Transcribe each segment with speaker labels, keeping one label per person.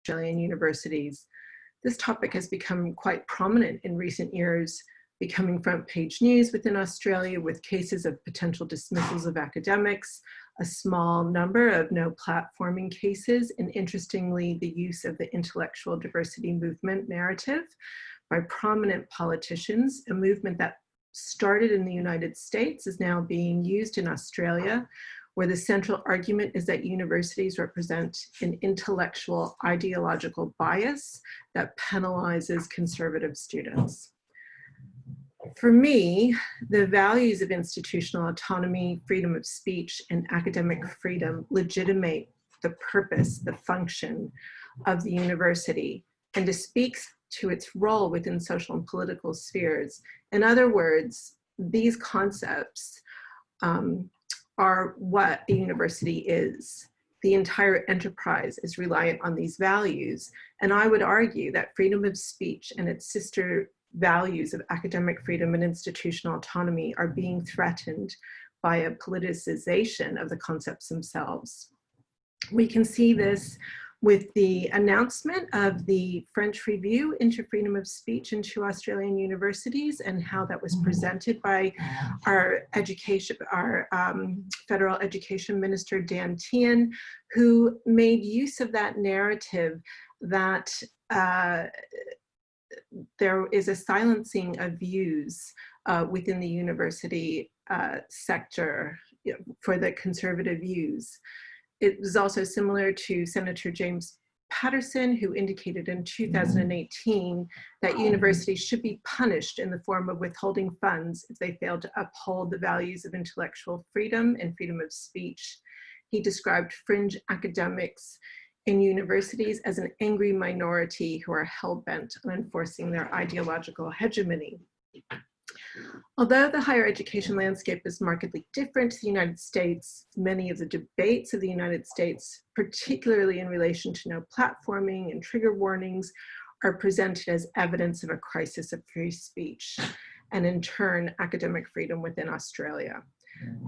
Speaker 1: Australian universities. This topic has become quite prominent in recent years, becoming front page news within Australia with cases of potential dismissals of academics, a small number of no platforming cases, and interestingly, the use of the intellectual diversity movement narrative by prominent politicians, a movement that started in the United States is now being used in Australia, where the central argument is that universities represent an intellectual ideological bias that penalizes conservative students. For me, the values of institutional autonomy, freedom of speech, and academic freedom legitimate the purpose, the function of the university, and it speaks to its role within social and political spheres. In other words, these concepts are what a university is. The entire enterprise is reliant on these values. And I would argue that freedom of speech and its sister values of academic freedom and institutional autonomy are being threatened by a politicization of the concepts themselves. We can see this with the announcement of the French review into freedom of speech into Australian universities and how that was presented by our federal education minister, Jen Tsen, who made use of that narrative that there is a silencing of views within the university sector for the conservative views. It was also similar to Senator James Patterson, who indicated in 2018 that universities should be punished in the form of withholding funds if they fail to uphold the values of intellectual freedom and freedom of speech. He described fringe academics in universities as an angry minority who are hell-bent on enforcing their ideological hegemony. Although the higher education landscape is markedly different to the United States, many of the debates of the United States, particularly in relation to no platforming and trigger warnings, are presented as evidence of a crisis of free speech, and in turn, academic freedom within Australia.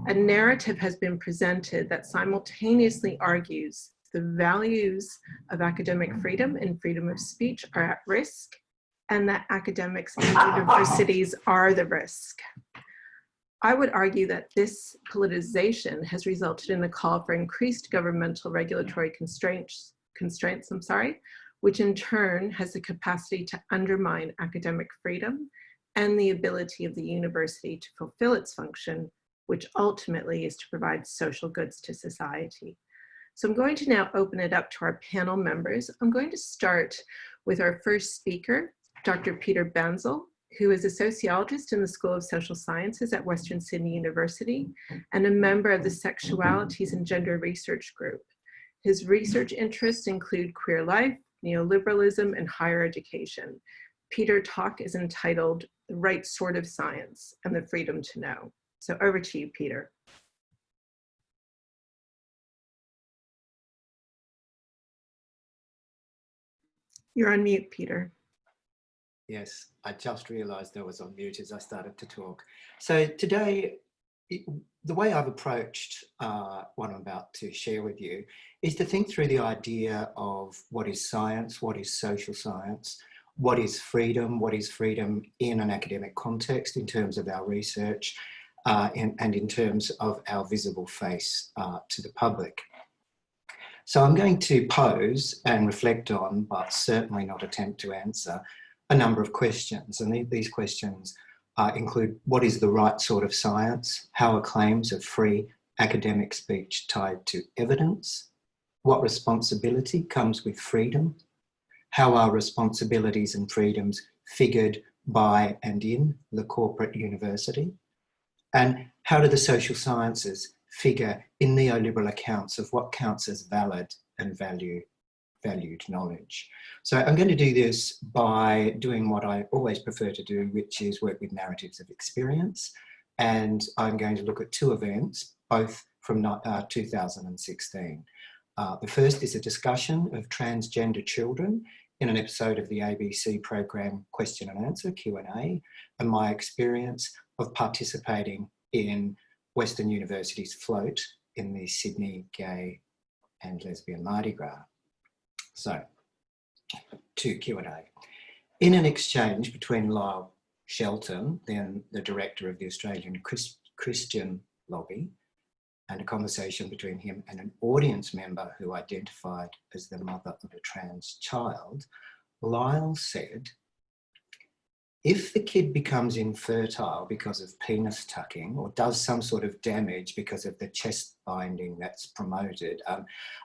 Speaker 1: A narrative has been presented that simultaneously argues the values of academic freedom and freedom of speech are at risk, and that academics and universities are the risk. I would argue that this politicization has resulted in a call for increased governmental regulatory constraints, which in turn has the capacity to undermine academic freedom and the ability of the university to fulfill its function, which ultimately is to provide social goods to society. So I'm going to now open it up to our panel members. I'm going to start with our first speaker, Dr. Peter Bansel, who is a sociologist in the School of Social Sciences at Western Sydney University and a member of the Sexualities and Gender Research Group. His research interests include queer life, neoliberalism, and higher education. Peter's talk is entitled The Right Sort of Science and the Freedom to Know. So over to you, Peter. You're on mute, Peter.
Speaker 2: Yes, I just realised I was on mute as I started to talk. So today, the way I've approached what I'm about to share with you is to think through the idea of what is science, what is social science, what is freedom in an academic context in terms of our research and in terms of our visible face to the public. So I'm going to pose and reflect on, but certainly not attempt to answer, a number of questions. And these questions include: what is the right sort of science? How are claims of free academic speech tied to evidence? What responsibility comes with freedom? How are responsibilities and freedoms figured by and in the corporate university? And how do the social sciences figure in neoliberal accounts of what counts as valid and valued knowledge? So I'm going to do this by doing what I always prefer to do, which is work with narratives of experience. And I'm going to look at two events, both from 2016. The first is a discussion of transgender children in an episode of the ABC program Question and Answer, Q&A, and my experience of participating in Western University's float in the Sydney Gay and Lesbian Mardi Gras. So to Q&A. In an exchange between Lyle Shelton, then the director of the Australian Christian Lobby, and a conversation between him and an audience member who identified as the mother of a trans child, Lyle said, if the kid becomes infertile because of penis tucking or does some sort of damage because of the chest binding that's promoted,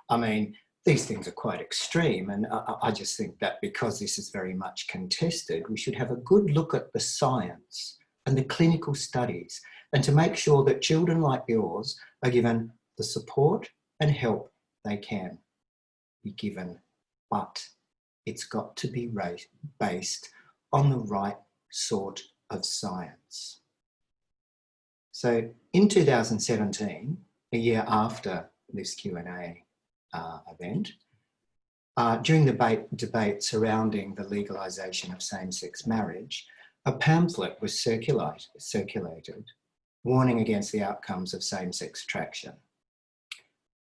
Speaker 2: I mean, these things are quite extreme, and I just think that because this is very much contested, we should have a good look at the science and the clinical studies, and to make sure that children like yours are given the support and help they can be given. But it's got to be based on the right sort of science. So in 2017, a year after this Q&A event, during the debate surrounding the legalisation of same-sex marriage, a pamphlet was circulated warning against the outcomes of same-sex attraction.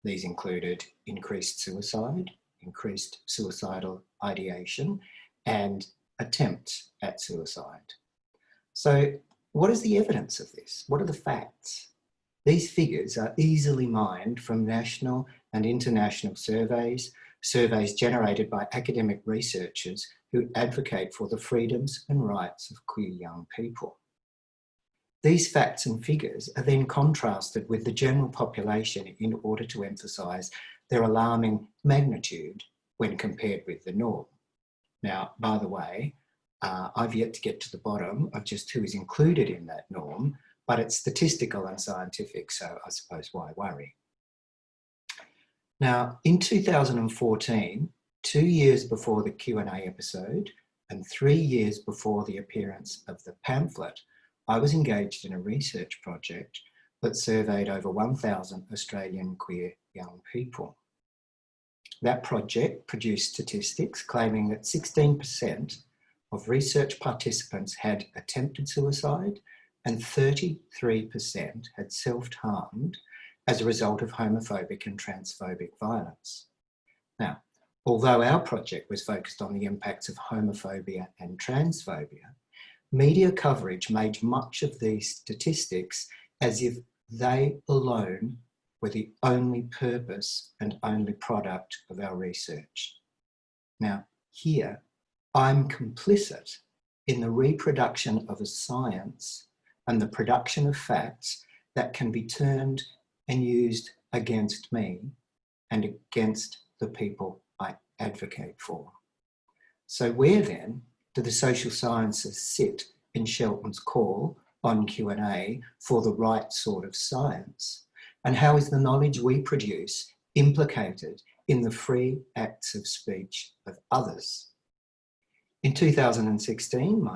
Speaker 2: These included increased suicide, increased suicidal ideation, and attempts at suicide. So what is the evidence of this? What are the facts? These figures are easily mined from national and international surveys generated by academic researchers who advocate for the freedoms and rights of queer young people. These facts and figures are then contrasted with the general population in order to emphasise their alarming magnitude when compared with the norm. Now, by the way, I've yet to get to the bottom of just who is included in that norm, but it's statistical and scientific, so I suppose why worry? Now, in 2014, 2 years before the Q&A episode and 3 years before the appearance of the pamphlet, I was engaged in a research project that surveyed over 1,000 Australian queer young people. That project produced statistics claiming that 16% of research participants had attempted suicide and 33% had self-harmed as a result of homophobic and transphobic violence. Now, although our project was focused on the impacts of homophobia and transphobia, media coverage made much of these statistics as if they alone were the only purpose and only product of our research. Now, here, I'm complicit in the reproduction of a science and the production of facts that can be turned and used against me and against the people I advocate for. So where then do the social sciences sit in Shelton's call on Q&A for the right sort of science? And how is the knowledge we produce implicated in the free acts of speech of others? In 2016,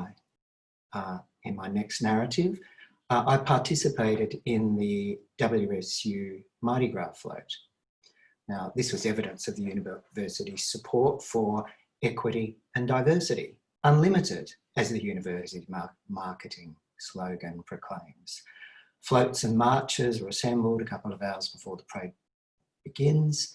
Speaker 2: in my next narrative, I participated in the WSU Mardi Gras float. Now, this was evidence of the university's support for equity and diversity, unlimited, as the university's marketing slogan proclaims. Floats and marches were assembled a couple of hours before the parade begins.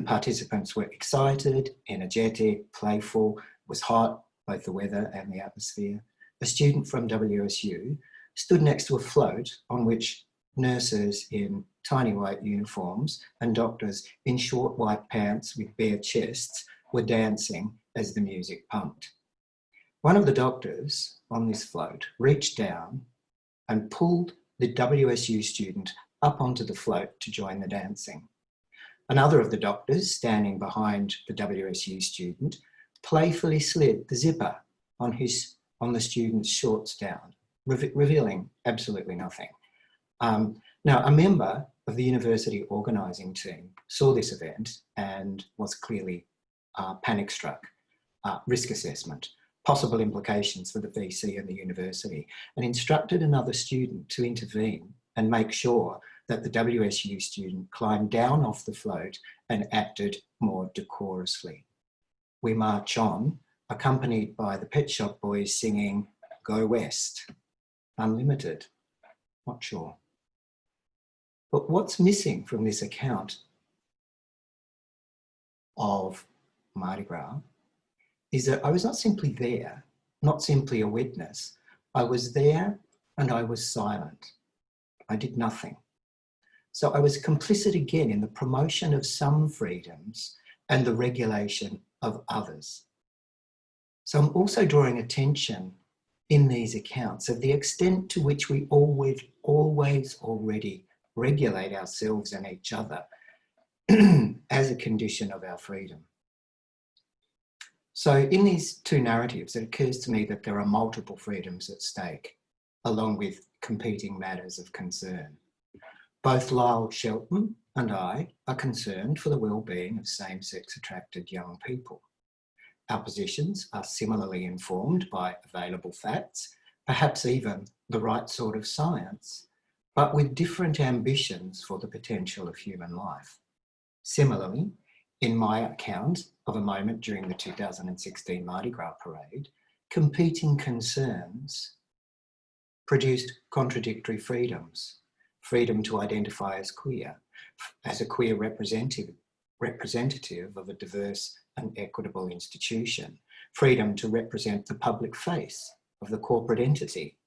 Speaker 2: Participants were excited, energetic, playful. It was hot, both the weather and the atmosphere. A student from WSU stood next to a float on which nurses in tiny white uniforms and doctors in short white pants with bare chests were dancing as the music pumped. One of the doctors on this float reached down and pulled the WSU student up onto the float to join the dancing. Another of the doctors, standing behind the WSU student, playfully slid the zipper on the student's shorts down, revealing absolutely nothing. Now, a member of the university organising team saw this event and was clearly panic-struck. Risk assessment, possible implications for the VC and the university, and instructed another student to intervene and make sure that the WSU student climbed down off the float and acted more decorously. We march on, accompanied by the Pet Shop Boys singing "Go West," unlimited, not sure. But what's missing from this account of Mardi Gras is that I was not simply there, not simply a witness. I was there and I was silent. I did nothing. So I was complicit again in the promotion of some freedoms and the regulation of others. So I'm also drawing attention in these accounts of the extent to which we always already regulate ourselves and each other as a condition of our freedom. So in these two narratives, it occurs to me that there are multiple freedoms at stake, along with competing matters of concern. Both Lyle Shelton and I are concerned for the well-being of same-sex attracted young people. Our positions are similarly informed by available facts, perhaps even the right sort of science, but with different ambitions for the potential of human life. Similarly, in my account of a moment during the 2016 Mardi Gras parade, competing concerns produced contradictory freedoms. Freedom to identify as queer, as a queer representative of a diverse and equitable institution. Freedom to represent the public face of the corporate entity,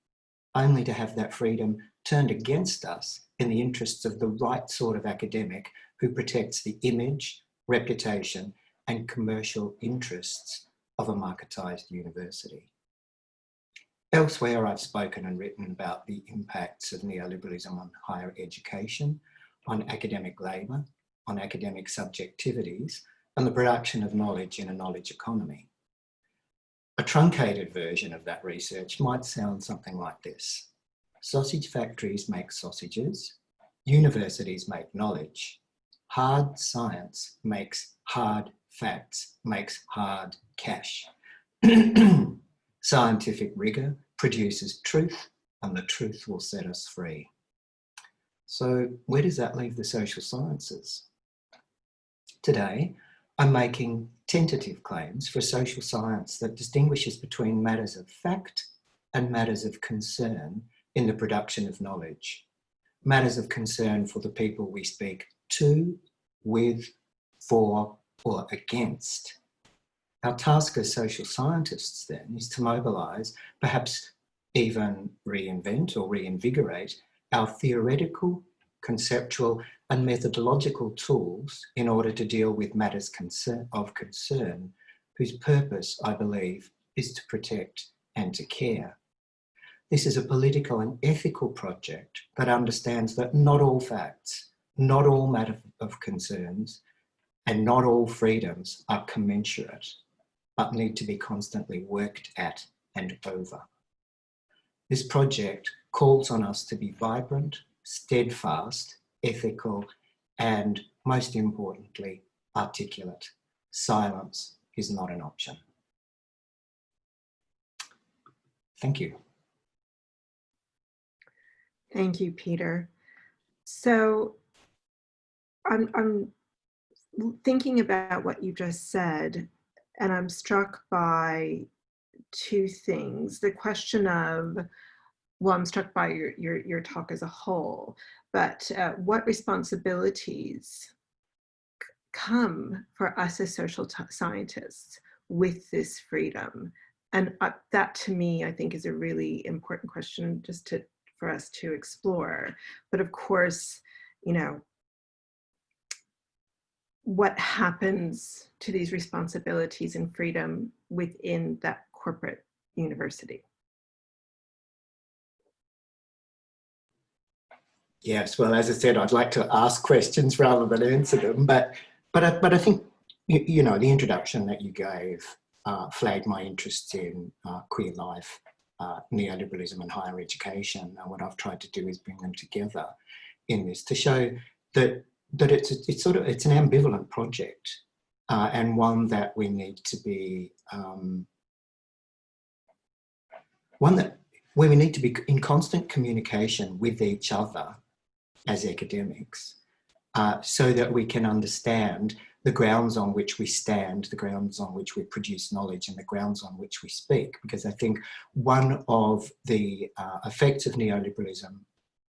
Speaker 2: only to have that freedom turned against us in the interests of the right sort of academic who protects the image, reputation, and commercial interests of a marketised university. Elsewhere, I've spoken and written about the impacts of neoliberalism on higher education, on academic labour, on academic subjectivities, and the production of knowledge in a knowledge economy. A truncated version of that research might sound something like this. Sausage factories make sausages, universities make knowledge, hard science makes hard facts, makes hard cash. Scientific rigour produces truth, and the truth will set us free. So where does that leave the social sciences? Today, I'm making tentative claims for social science that distinguishes between matters of fact and matters of concern in the production of knowledge. Matters of concern for the people we speak to, with, for, or against. Our task as social scientists then is to mobilise, perhaps even reinvent or reinvigorate our theoretical, conceptual and methodological tools in order to deal with matters of concern whose purpose, I believe, is to protect and to care. This is a political and ethical project that understands that not all facts, not all matter of concerns, and not all freedoms are commensurate, but need to be constantly worked at and over. This project calls on us to be vibrant, steadfast, ethical, and most importantly, articulate. Silence is not an option. Thank you.
Speaker 1: Thank you, Peter. So I'm thinking about what you just said, and I'm struck by two things. The question of, well, I'm struck by your talk as a whole, but what responsibilities come for us as social scientists with this freedom? And that to me, I think is a really important question just for us to explore. But of course, you know, what happens to these responsibilities and freedom within that corporate university?
Speaker 2: Yes, well, as I said, I'd like to ask questions rather than answer them, but I think, you know, the introduction that you gave flagged my interest in queer life, neoliberalism and higher education. And what I've tried to do is bring them together in this to show that it's an ambivalent project and one that we need to be where we need to be in constant communication with each other as academics, so that we can understand the grounds on which we stand, the grounds on which we produce knowledge, and the grounds on which we speak. Because I think one of the effects of neoliberalism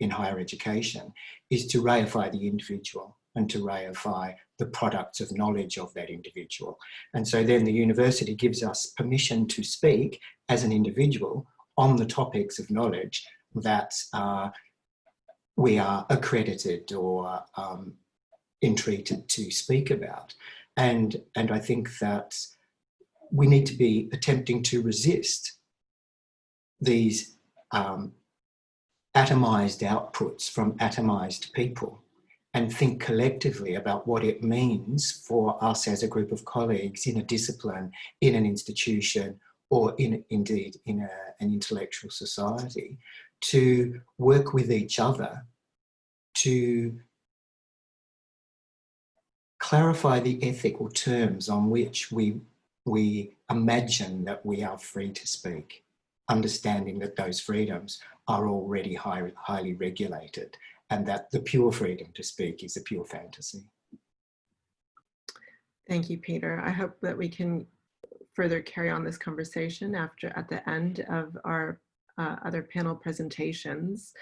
Speaker 2: in higher education is to reify the individual, and to reify the products of knowledge of that individual. And so then the university gives us permission to speak as an individual on the topics of knowledge that we are accredited or entreated to speak about. And I think that we need to be attempting to resist these atomized outputs from atomized people and think collectively about what it means for us as a group of colleagues in a discipline, in an institution, or indeed in an intellectual society, to work with each other to clarify the ethical terms on which we imagine that we are free to speak, understanding that those freedoms are already highly regulated and that the pure freedom to speak is a pure fantasy.
Speaker 1: Thank you, Peter. I hope that we can further carry on this conversation at the end of our other panel presentations.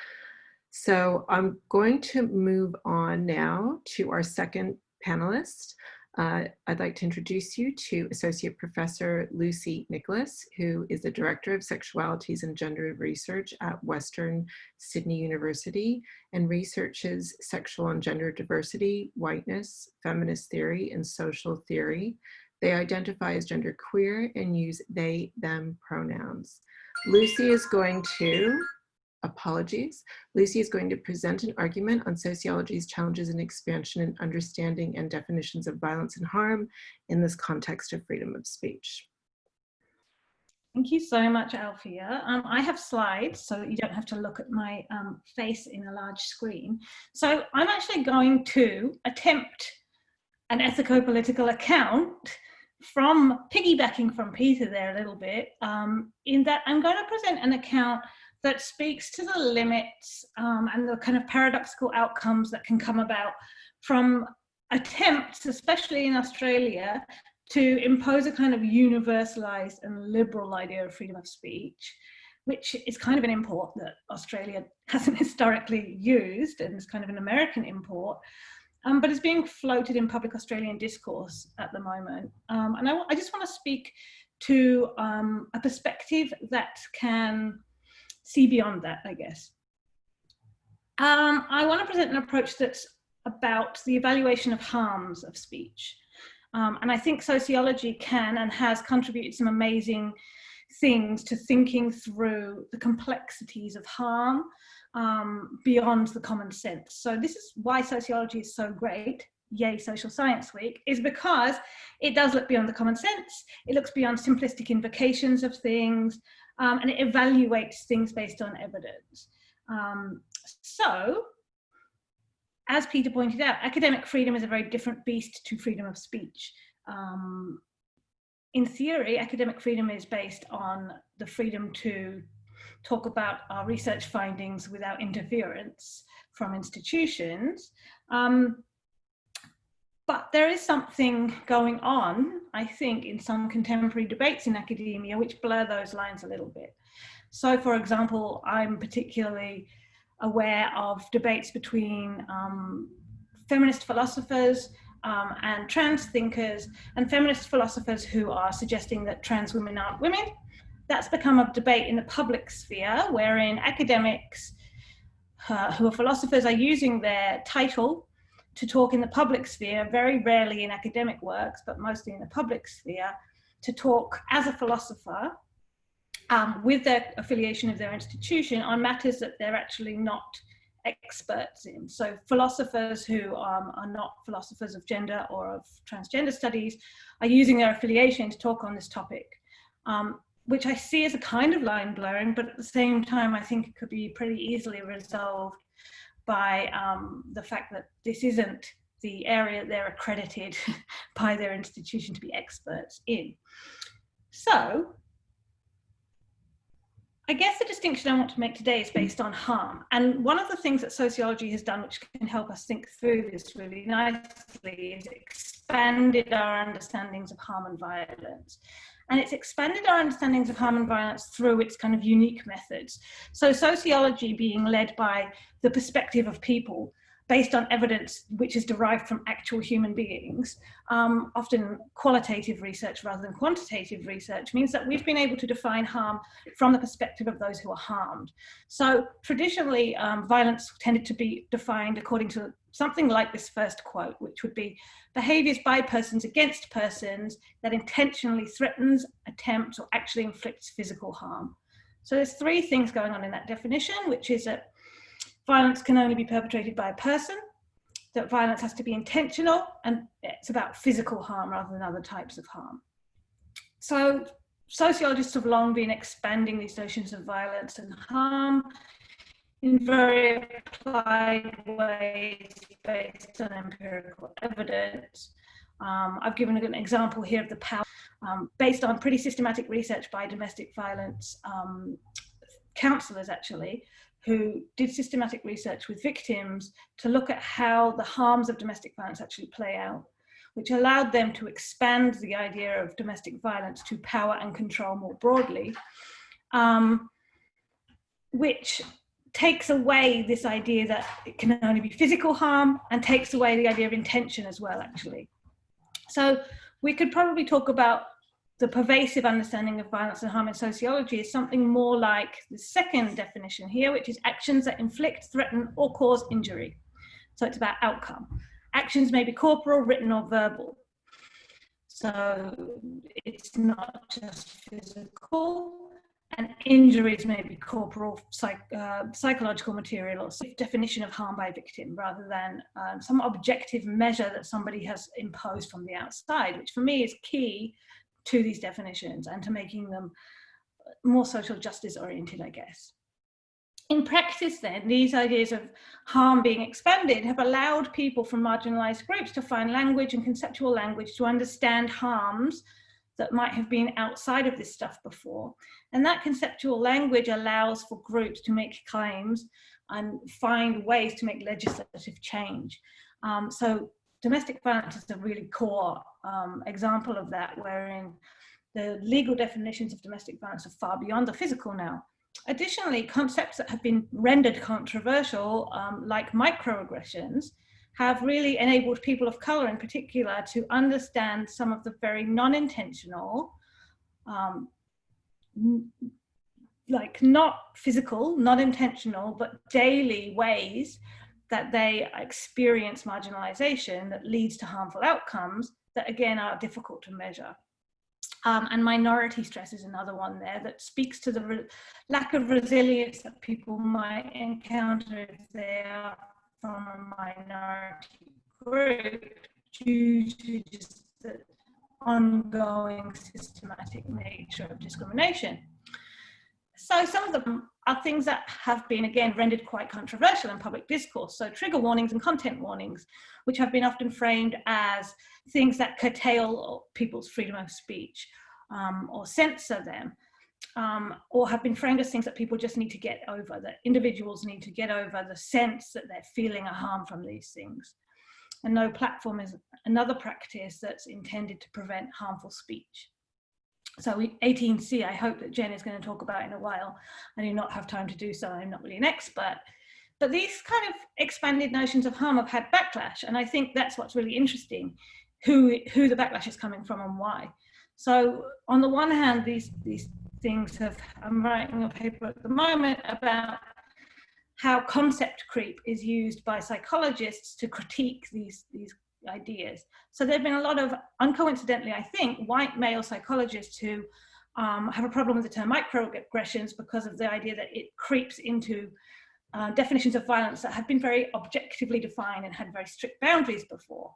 Speaker 1: So I'm going to move on now to our second panelist. I'd like to introduce you to Associate Professor Lucy Nicholas, who is the Director of Sexualities and Gender Research at Western Sydney University and researches sexual and gender diversity, whiteness, feminist theory, and social theory. They identify as genderqueer and use they, them pronouns. Lucy is going to present an argument on sociology's challenges in expansion and understanding and definitions of violence and harm in this context of freedom of speech.
Speaker 3: Thank you so much, Alphia. I have slides so that you don't have to look at my face in a large screen. So I'm actually going to attempt an ethico-political account from piggybacking from Peter there a little bit, in that I'm going to present an account that speaks to the limits and the kind of paradoxical outcomes that can come about from attempts, especially in Australia, to impose a kind of universalized and liberal idea of freedom of speech, which is kind of an import that Australia hasn't historically used and is kind of an American import, but is being floated in public Australian discourse at the moment. And I just want to speak to a perspective that can see beyond that, I guess. I want to present an approach that's about the evaluation of harms of speech. And I think sociology can and has contributed some amazing things to thinking through the complexities of harm beyond the common sense. So this is why sociology is so great. Yay, Social Science Week, is because it does look beyond the common sense. It looks beyond simplistic invocations of things, and it evaluates things based on evidence. So, as Peter pointed out, academic freedom is a very different beast to freedom of speech. In theory, academic freedom is based on the freedom to talk about our research findings without interference from institutions. But there is something going on, I think, in some contemporary debates in academia which blur those lines a little bit. So, for example, I'm particularly aware of debates between feminist philosophers and trans thinkers, and feminist philosophers who are suggesting that trans women aren't women. That's become a debate in the public sphere, wherein academics who are philosophers are using their title to talk in the public sphere, very rarely in academic works, but mostly in the public sphere, to talk as a philosopher with their affiliation of their institution on matters that they're actually not experts in. So philosophers who are not philosophers of gender or of transgender studies are using their affiliation to talk on this topic, which I see as a kind of line blurring, but at the same time, I think it could be pretty easily resolved by the fact that this isn't the area they're accredited by their institution to be experts in. So, I guess the distinction I want to make today is based on harm. And one of the things that sociology has done, which can help us think through this really nicely, is expanded our understandings of harm and violence. And it's expanded our understandings of harm and violence through its kind of unique methods. So sociology being led by the perspective of people based on evidence which is derived from actual human beings, often qualitative research rather than quantitative research, means that we've been able to define harm from the perspective of those who are harmed. So traditionally, violence tended to be defined according to something like this first quote, which would be behaviours by persons against persons that intentionally threatens, attempts, or actually inflicts physical harm. So there's three things going on in that definition, which is that violence can only be perpetrated by a person, that violence has to be intentional, and it's about physical harm rather than other types of harm. So sociologists have long been expanding these notions of violence and harm in very applied ways based on empirical evidence. I've given an example here of the power, based on pretty systematic research by domestic violence counsellors, actually, who did systematic research with victims to look at how the harms of domestic violence actually play out, which allowed them to expand the idea of domestic violence to power and control more broadly, which takes away this idea that it can only be physical harm and takes away the idea of intention as well, actually. So we could probably talk about the pervasive understanding of violence and harm in sociology is something more like the second definition here, which is actions that inflict, threaten, or cause injury. So it's about outcome. Actions may be corporal, written, or verbal. So it's not just physical, and injuries may be corporal, psychological, material, or definition of harm by a victim, rather than some objective measure that somebody has imposed from the outside, which for me is key to these definitions and to making them more social justice oriented, I guess. In practice then, these ideas of harm being expanded have allowed people from marginalized groups to find language and conceptual language to understand harms that might have been outside of this stuff before. And that conceptual language allows for groups to make claims and find ways to make legislative change. So domestic violence is a really core example of that, wherein the legal definitions of domestic violence are far beyond the physical now. Additionally, concepts that have been rendered controversial, like microaggressions, have really enabled people of colour in particular to understand some of the very non-intentional, like not physical, not intentional, but daily ways that they experience marginalization that leads to harmful outcomes that again are difficult to measure. And minority stress is another one there that speaks to the lack of resilience that people might encounter if they are from a minority group due to just the ongoing systematic nature of discrimination. So some of them are things that have been, again, rendered quite controversial in public discourse. So trigger warnings and content warnings, which have been often framed as things that curtail people's freedom of speech or censor them, or have been framed as things that people just need to get over, that individuals need to get over the sense that they're feeling a harm from these things. And no platform is another practice that's intended to prevent harmful speech. So 18C, I hope that Jen is going to talk about in a while. I do not have time to do so, I'm not really an expert. But these kind of expanded notions of harm have had backlash, and I think that's what's really interesting, who the backlash is coming from and why. So on the one hand, these things have, I'm writing a paper at the moment about how concept creep is used by psychologists to critique these ideas. So there have been a lot of, uncoincidentally, I think, white male psychologists who have a problem with the term microaggressions because of the idea that it creeps into definitions of violence that have been very objectively defined and had very strict boundaries before.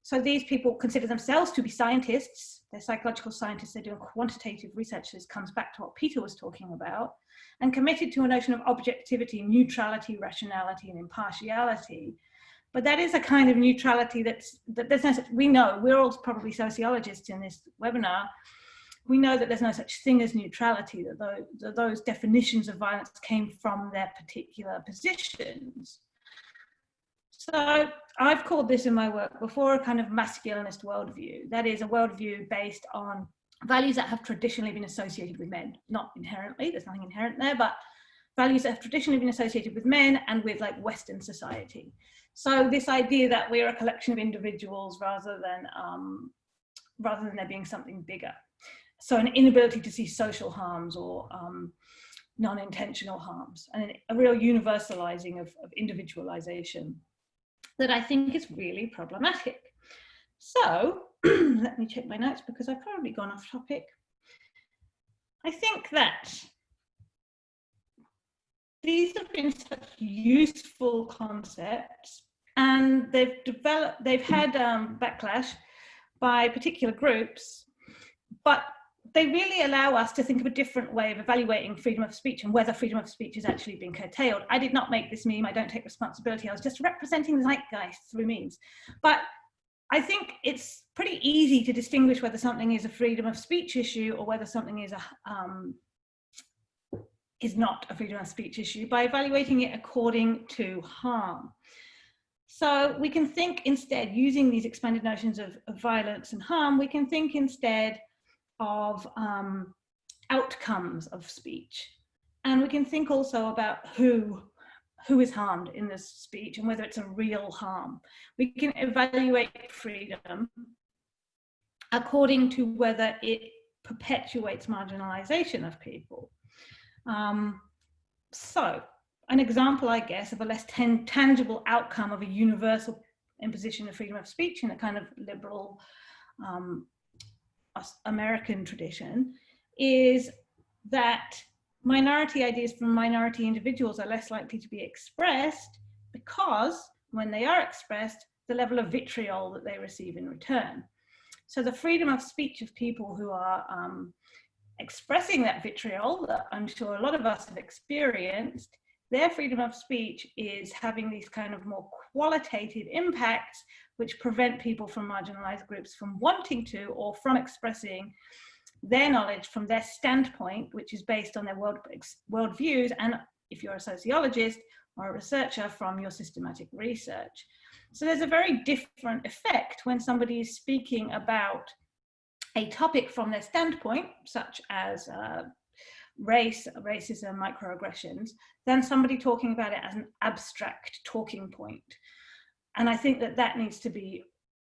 Speaker 3: So these people consider themselves to be scientists. They're psychological scientists. They're doing quantitative research. This comes back to what Peter was talking about, and committed to a notion of objectivity, neutrality, rationality, and impartiality. But that is a kind of neutrality that there's no such, we know, we're all probably sociologists in this webinar, we know that there's no such thing as neutrality, that those definitions of violence came from their particular positions. So I've called this in my work before a kind of masculinist worldview. That is a worldview based on values that have traditionally been associated with men, not inherently, there's nothing inherent there, but values that have traditionally been associated with men and with like Western society. So this idea that we're a collection of individuals rather than there being something bigger. So an inability to see social harms or non-intentional harms, and a real universalizing of individualization that I think is really problematic. So let me check my notes because I've probably gone off topic. I think that these have been such useful concepts, and they've had backlash by particular groups, but they really allow us to think of a different way of evaluating freedom of speech and whether freedom of speech has actually been curtailed. I did not make this meme, I don't take responsibility, I was just representing the zeitgeist through memes. But I think it's pretty easy to distinguish whether something is a freedom of speech issue or whether something is not a freedom of speech issue by evaluating it according to harm. So we can think instead, using these expanded notions of violence and harm, we can think instead of outcomes of speech. And we can think also about who is harmed in this speech and whether it's a real harm. We can evaluate freedom according to whether it perpetuates marginalization of people. So an example, I guess, of a less tangible outcome of a universal imposition of freedom of speech in a kind of liberal American tradition is that minority ideas from minority individuals are less likely to be expressed because when they are expressed, the level of vitriol that they receive in return. So the freedom of speech of people who are expressing that vitriol that I'm sure a lot of us have experienced, their freedom of speech is having these kind of more qualitative impacts which prevent people from marginalized groups from wanting to or from expressing their knowledge from their standpoint, which is based on their worldviews, and if you're a sociologist or a researcher, from your systematic research. So there's a very different effect when somebody is speaking about a topic from their standpoint, such as race, racism, microaggressions, than somebody talking about it as an abstract talking point. And I think that that needs to be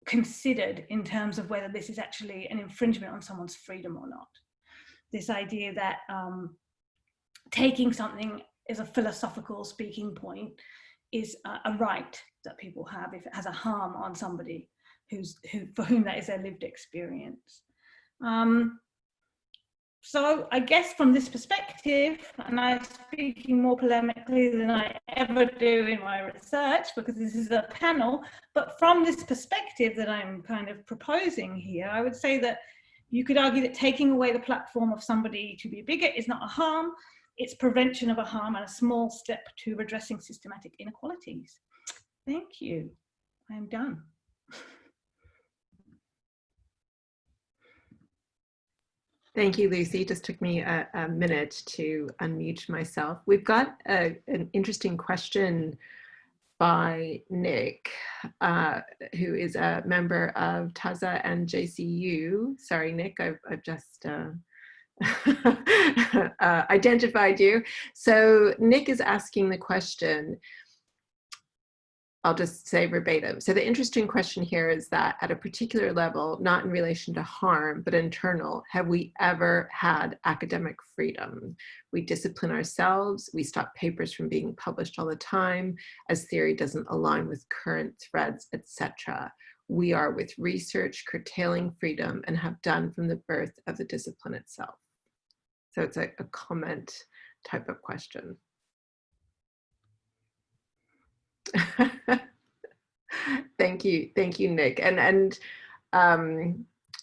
Speaker 3: considered in terms of whether this is actually an infringement on someone's freedom or not. This idea that taking something as a philosophical speaking point is a right that people have if it has a harm on somebody for whom that is their lived experience. So I guess from this perspective, and I'm speaking more polemically than I ever do in my research because this is a panel, but from this perspective that I'm kind of proposing here, I would say that you could argue that taking away the platform of somebody to be a bigot is not a harm, it's prevention of a harm and a small step to redressing systematic inequalities. Thank you, I'm done.
Speaker 1: Thank you, Lucy. It just took me a minute to unmute myself. We've got an interesting question by Nick, who is a member of TAZA and JCU. Sorry, Nick, I've just identified you. So Nick is asking the question, I'll just say verbatim. So the interesting question here is that at a particular level, not in relation to harm, but internal, have we ever had academic freedom? We discipline ourselves, we stop papers from being published all the time, as theory doesn't align with current threads, etc. We are with research curtailing freedom and have done from the birth of the discipline itself. So it's a comment type of question. Thank you, Nick. And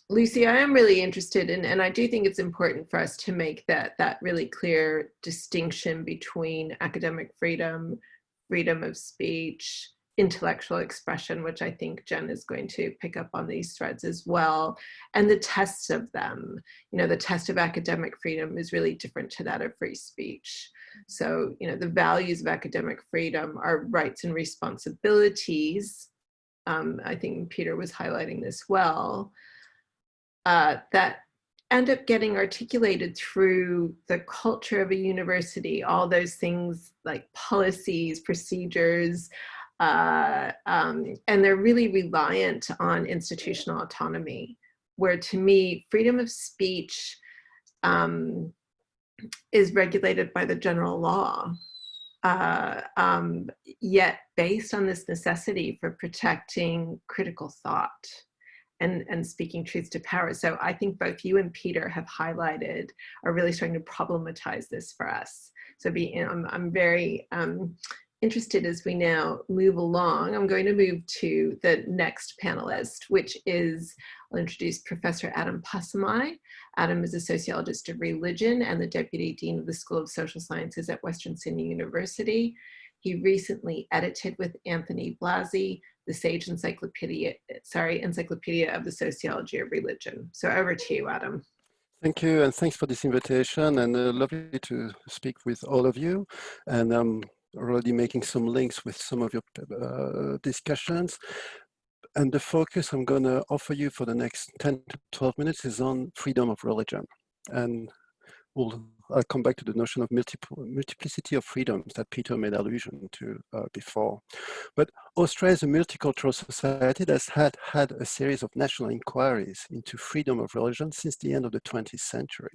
Speaker 1: Lucy, I am really interested in, and I do think it's important for us to make that really clear distinction between academic freedom, freedom of speech, intellectual expression, which I think Jen is going to pick up on these threads as well, and the tests of them. You know, the test of academic freedom is really different to that of free speech. So, you know, the values of academic freedom are rights and responsibilities. I think Peter was highlighting this well, that end up getting articulated through the culture of a university, all those things like policies, procedures, and they're really reliant on institutional autonomy, where to me, freedom of speech is regulated by the general law, yet based on this necessity for protecting critical thought and speaking truth to power. So I think both you and Peter have highlighted, are really starting to problematize this for us. So I'm very interested as we now move along. I'm going to move to the next panelist, which is, I'll introduce Professor Alphia Possamai. Adam is a sociologist of religion and the Deputy Dean of the School of Social Sciences at Western Sydney University. He recently edited with Anthony Blasi the Sage Encyclopedia of the Sociology of Religion. So over to you, Adam.
Speaker 4: Thank you, and thanks for this invitation, and lovely to speak with all of you. And I'm already making some links with some of your discussions. And the focus I'm going to offer you for the next 10 to 12 minutes is on freedom of religion. And I'll come back to the notion of multiplicity of freedoms that Peter made allusion to before. But Australia is a multicultural society that's had a series of national inquiries into freedom of religion since the end of the 20th century.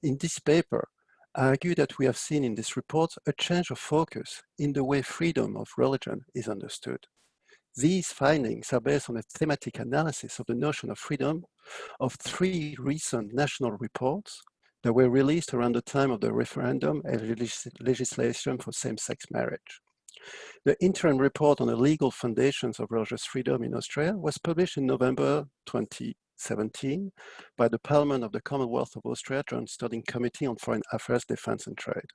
Speaker 4: In this paper, I argue that we have seen in this report a change of focus in the way freedom of religion is understood. These findings are based on a thematic analysis of the notion of freedom of 3 recent national reports that were released around the time of the referendum and legislation for same-sex marriage. The interim report on the legal foundations of religious freedom in Australia was published in November 2017 by the Parliament of the Commonwealth of Australia Joint Studying Committee on Foreign Affairs, Defence and Trade.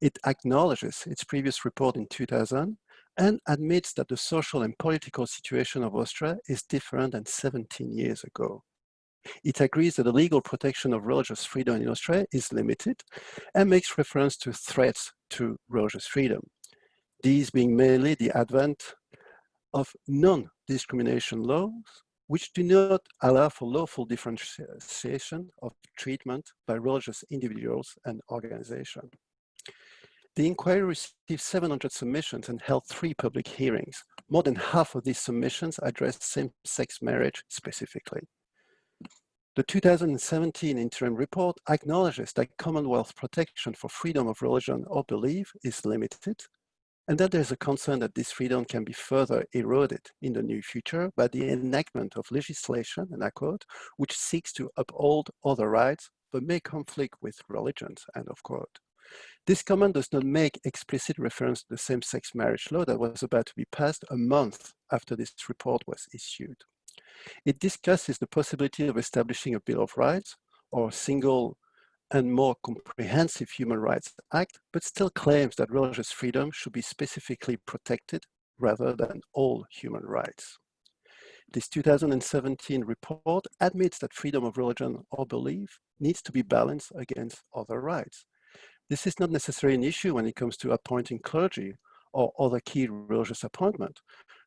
Speaker 4: It acknowledges its previous report in 2000 and admits that the social and political situation of Australia is different than 17 years ago. It agrees that the legal protection of religious freedom in Australia is limited and makes reference to threats to religious freedom, these being mainly the advent of non-discrimination laws, which do not allow for lawful differentiation of treatment by religious individuals and organizations. The inquiry received 700 submissions and held 3 public hearings. More than half of these submissions addressed same-sex marriage specifically. The 2017 interim report acknowledges that Commonwealth protection for freedom of religion or belief is limited, and that there's a concern that this freedom can be further eroded in the near future by the enactment of legislation, and I quote, which seeks to uphold other rights but may conflict with religions, end of quote. This comment does not make explicit reference to the same-sex marriage law that was about to be passed a month after this report was issued. It discusses the possibility of establishing a Bill of Rights or a single and more comprehensive Human Rights Act, but still claims that religious freedom should be specifically protected rather than all human rights. This 2017 report admits that freedom of religion or belief needs to be balanced against other rights. This is not necessarily an issue when it comes to appointing clergy or other key religious appointment,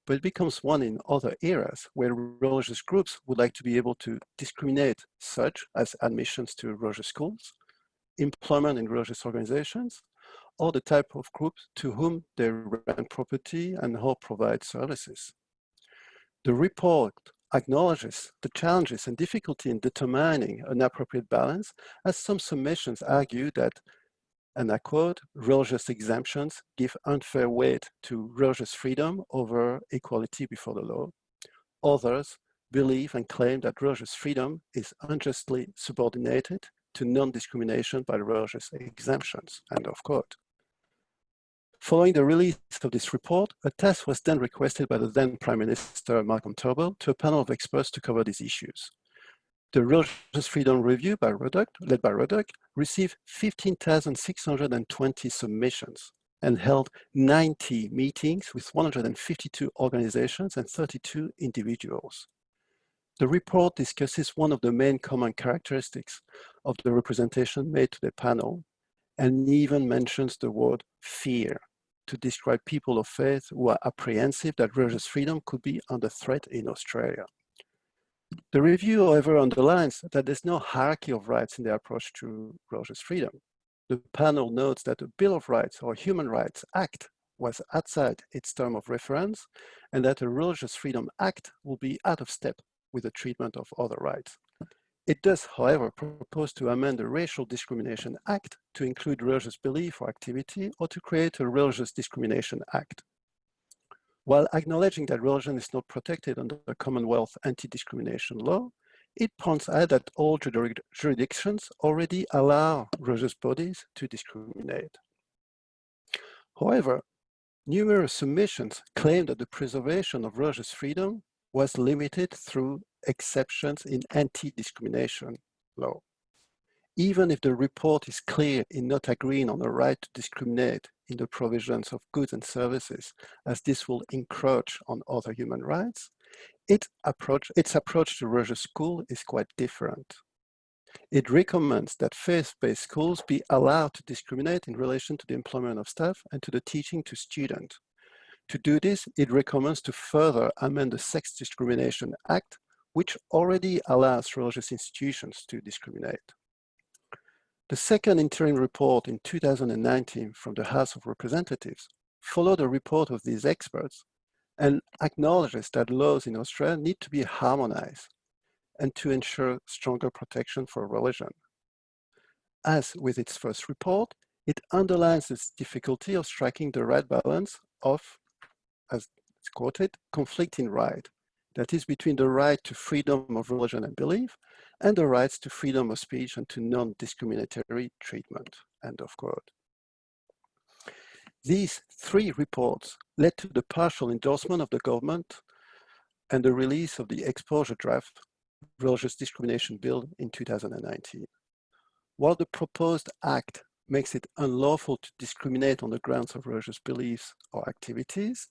Speaker 4: but it becomes one in other areas where religious groups would like to be able to discriminate, such as admissions to religious schools, employment in religious organizations, or the type of groups to whom they rent property and or provide services. The report acknowledges the challenges and difficulty in determining an appropriate balance, as some submissions argue that, and I quote, religious exemptions give unfair weight to religious freedom over equality before the law. Others believe and claim that religious freedom is unjustly subordinated to non-discrimination by religious exemptions, end of quote. Following the release of this report, a task was then requested by the then Prime Minister Malcolm Turnbull to a panel of experts to cover these issues. The Religious Freedom Review by Ruddock, led by Ruddock, received 15,620 submissions and held 90 meetings with 152 organizations and 32 individuals. The report discusses one of the main common characteristics of the representation made to the panel, and even mentions the word fear to describe people of faith who are apprehensive that religious freedom could be under threat in Australia. The review, however, underlines that there's no hierarchy of rights in the approach to religious freedom. The panel notes that the Bill of Rights or Human Rights Act was outside its term of reference, and that a Religious Freedom Act will be out of step with the treatment of other rights. It does, however, propose to amend the Racial Discrimination Act to include religious belief or activity, or to create a Religious Discrimination Act. While acknowledging that religion is not protected under the Commonwealth anti-discrimination law, it points out that all jurisdictions already allow religious bodies to discriminate. However, numerous submissions claim that the preservation of religious freedom was limited through exceptions in anti-discrimination law. Even if the report is clear in not agreeing on the right to discriminate in the provisions of goods and services, as this will encroach on other human rights, its approach to religious school is quite different. It recommends that faith-based schools be allowed to discriminate in relation to the employment of staff and to the teaching to students. To do this, it recommends to further amend the Sex Discrimination Act, which already allows religious institutions to discriminate. The second interim report in 2019 from the House of Representatives followed a report of these experts and acknowledges that laws in Australia need to be harmonized and to ensure stronger protection for religion. As with its first report, it underlines its difficulty of striking the right balance of, as it's quoted, conflicting right, that is between the right to freedom of religion and belief and the rights to freedom of speech and to non-discriminatory treatment, end of quote. These three reports led to the partial endorsement of the government and the release of the exposure draft Religious Discrimination Bill in 2019. While the proposed act makes it unlawful to discriminate on the grounds of religious beliefs or activities,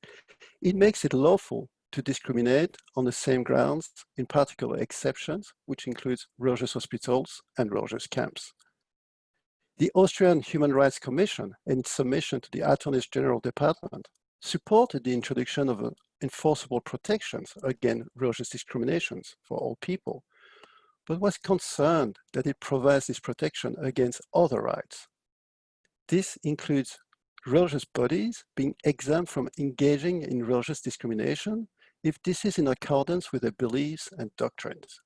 Speaker 4: it makes it lawful to discriminate on the same grounds, in particular exceptions, which includes religious hospitals and religious camps. The Austrian Human Rights Commission, in its submission to the Attorney General Department, supported the introduction of enforceable protections against religious discriminations for all people, but was concerned that it provides this protection against other rights. This includes religious bodies being exempt from engaging in religious discrimination if this is in accordance with their beliefs and doctrines.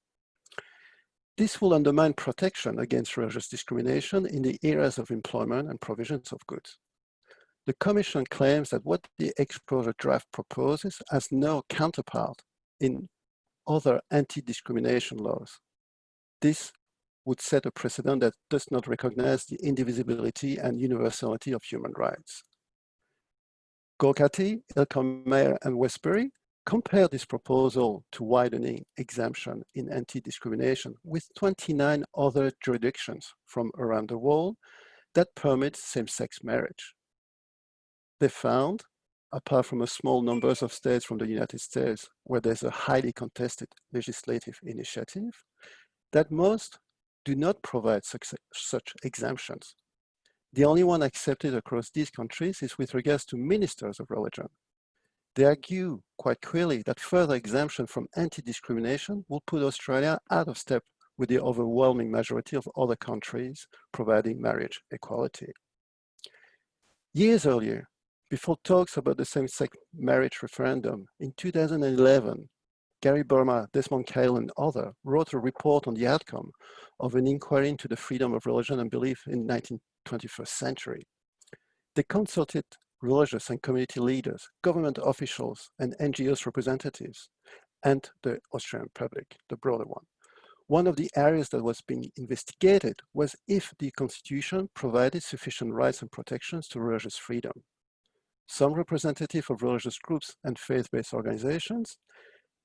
Speaker 4: This will undermine protection against religious discrimination in the areas of employment and provisions of goods. The Commission claims that what the exposure draft proposes has no counterpart in other anti-discrimination laws. This would set a precedent that does not recognize the indivisibility and universality of human rights. Gorkati, Elkham-Mayer, and Westbury compare this proposal to widening exemption in anti-discrimination with 29 other jurisdictions from around the world that permit same-sex marriage. They found, apart from a small number of states from the United States where there's a highly contested legislative initiative, that most do not provide such exemptions. The only one accepted across these countries is with regards to ministers of religion. They argue quite clearly that further exemption from anti-discrimination will put Australia out of step with the overwhelming majority of other countries providing marriage equality. Years earlier, before talks about the same-sex marriage referendum, in 2011, Gary Burma, Desmond Cale, and others wrote a report on the outcome of an inquiry into the freedom of religion and belief in the 21st century. They consulted religious and community leaders, government officials, and NGOs representatives, and the Australian public, the broader one. One of the areas that was being investigated was if the Constitution provided sufficient rights and protections to religious freedom. Some representatives of religious groups and faith-based organizations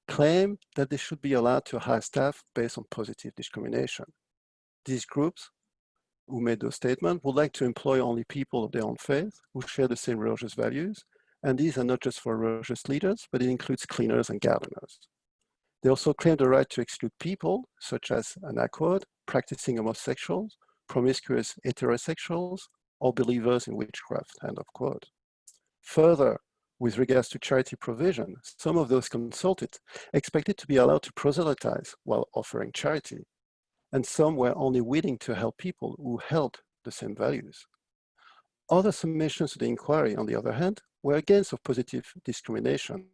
Speaker 4: claim that they should be allowed to hire staff based on positive discrimination. These groups who made those statements would like to employ only people of their own faith who share the same religious values, and these are not just for religious leaders, but it includes cleaners and gardeners. They also claim the right to exclude people, such as, and I quote, practicing homosexuals, promiscuous heterosexuals, or believers in witchcraft, end of quote. Further, With regards to charity provision, some of those consulted expected to be allowed to proselytize while offering charity, and some were only willing to help people who held the same values. Other submissions to the inquiry, on the other hand, were against of positive discrimination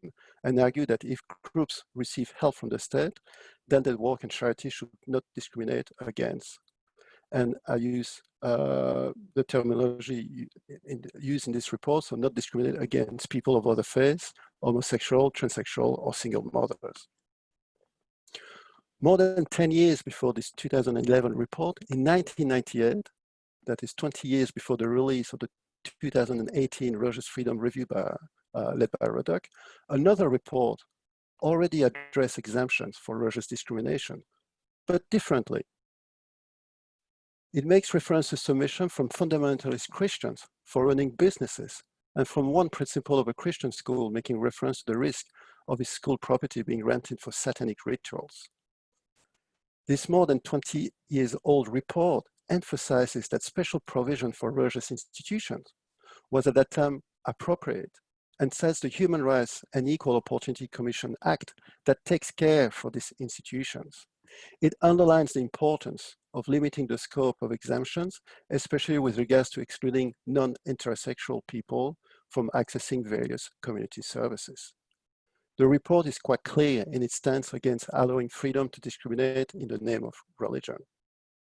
Speaker 4: and argued that if groups receive help from the state, then their work and charity should not discriminate against. And I use the terminology used in this report, so not discriminate against people of other faiths, homosexual, transsexual, or single mothers. More than 10 years before this 2011 report, in 1998, that is 20 years before the release of the 2018 Religious Freedom Review led by Ruddock, another report already addressed exemptions for religious discrimination, but differently. It makes reference to submission from fundamentalist Christians for running businesses, and from one principal of a Christian school making reference to the risk of his school property being rented for satanic rituals. This more than 20 years old report emphasizes that special provision for religious institutions was at that time appropriate, and says the Human Rights and Equal Opportunity Commission Act that takes care for these institutions. It underlines the importance of limiting the scope of exemptions, especially with regards to excluding non-intersexual people from accessing various community services. The report is quite clear in its stance against allowing freedom to discriminate in the name of religion.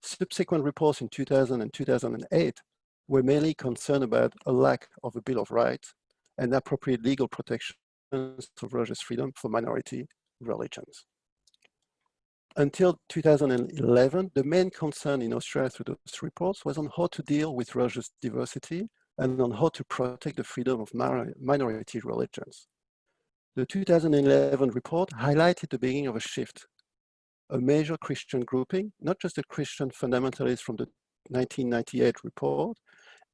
Speaker 4: Subsequent reports in 2000 and 2008 were mainly concerned about a lack of a Bill of Rights and appropriate legal protections of religious freedom for minority religions. Until 2011, the main concern in Australia through those reports was on how to deal with religious diversity and on how to protect the freedom of minority religions. The 2011 report highlighted the beginning of a shift. A major Christian grouping, not just the Christian fundamentalists from the 1998 report,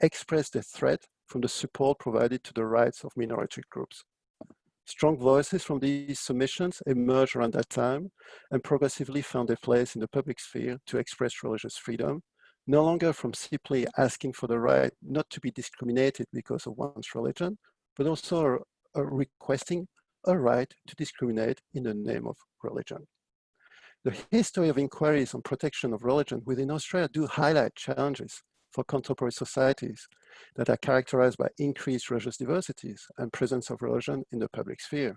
Speaker 4: expressed a threat from the support provided to the rights of minority groups. Strong voices from these submissions emerged around that time and progressively found their place in the public sphere to express religious freedom, no longer from simply asking for the right not to be discriminated because of one's religion, but also requesting a right to discriminate in the name of religion. The history of inquiries on protection of religion within Australia do highlight challenges for contemporary societies that are characterized by increased religious diversities and presence of religion in the public sphere,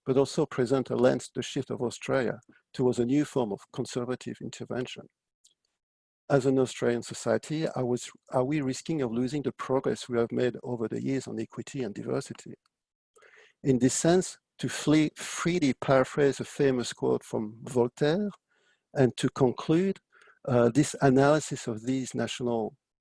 Speaker 4: but also present a lens to the shift of Australia towards a new form of conservative intervention. As an Australian society, are we risking of losing the progress we have made over the years on equity and diversity? In this sense, to freely paraphrase a famous quote from Voltaire, and to conclude, this analysis of these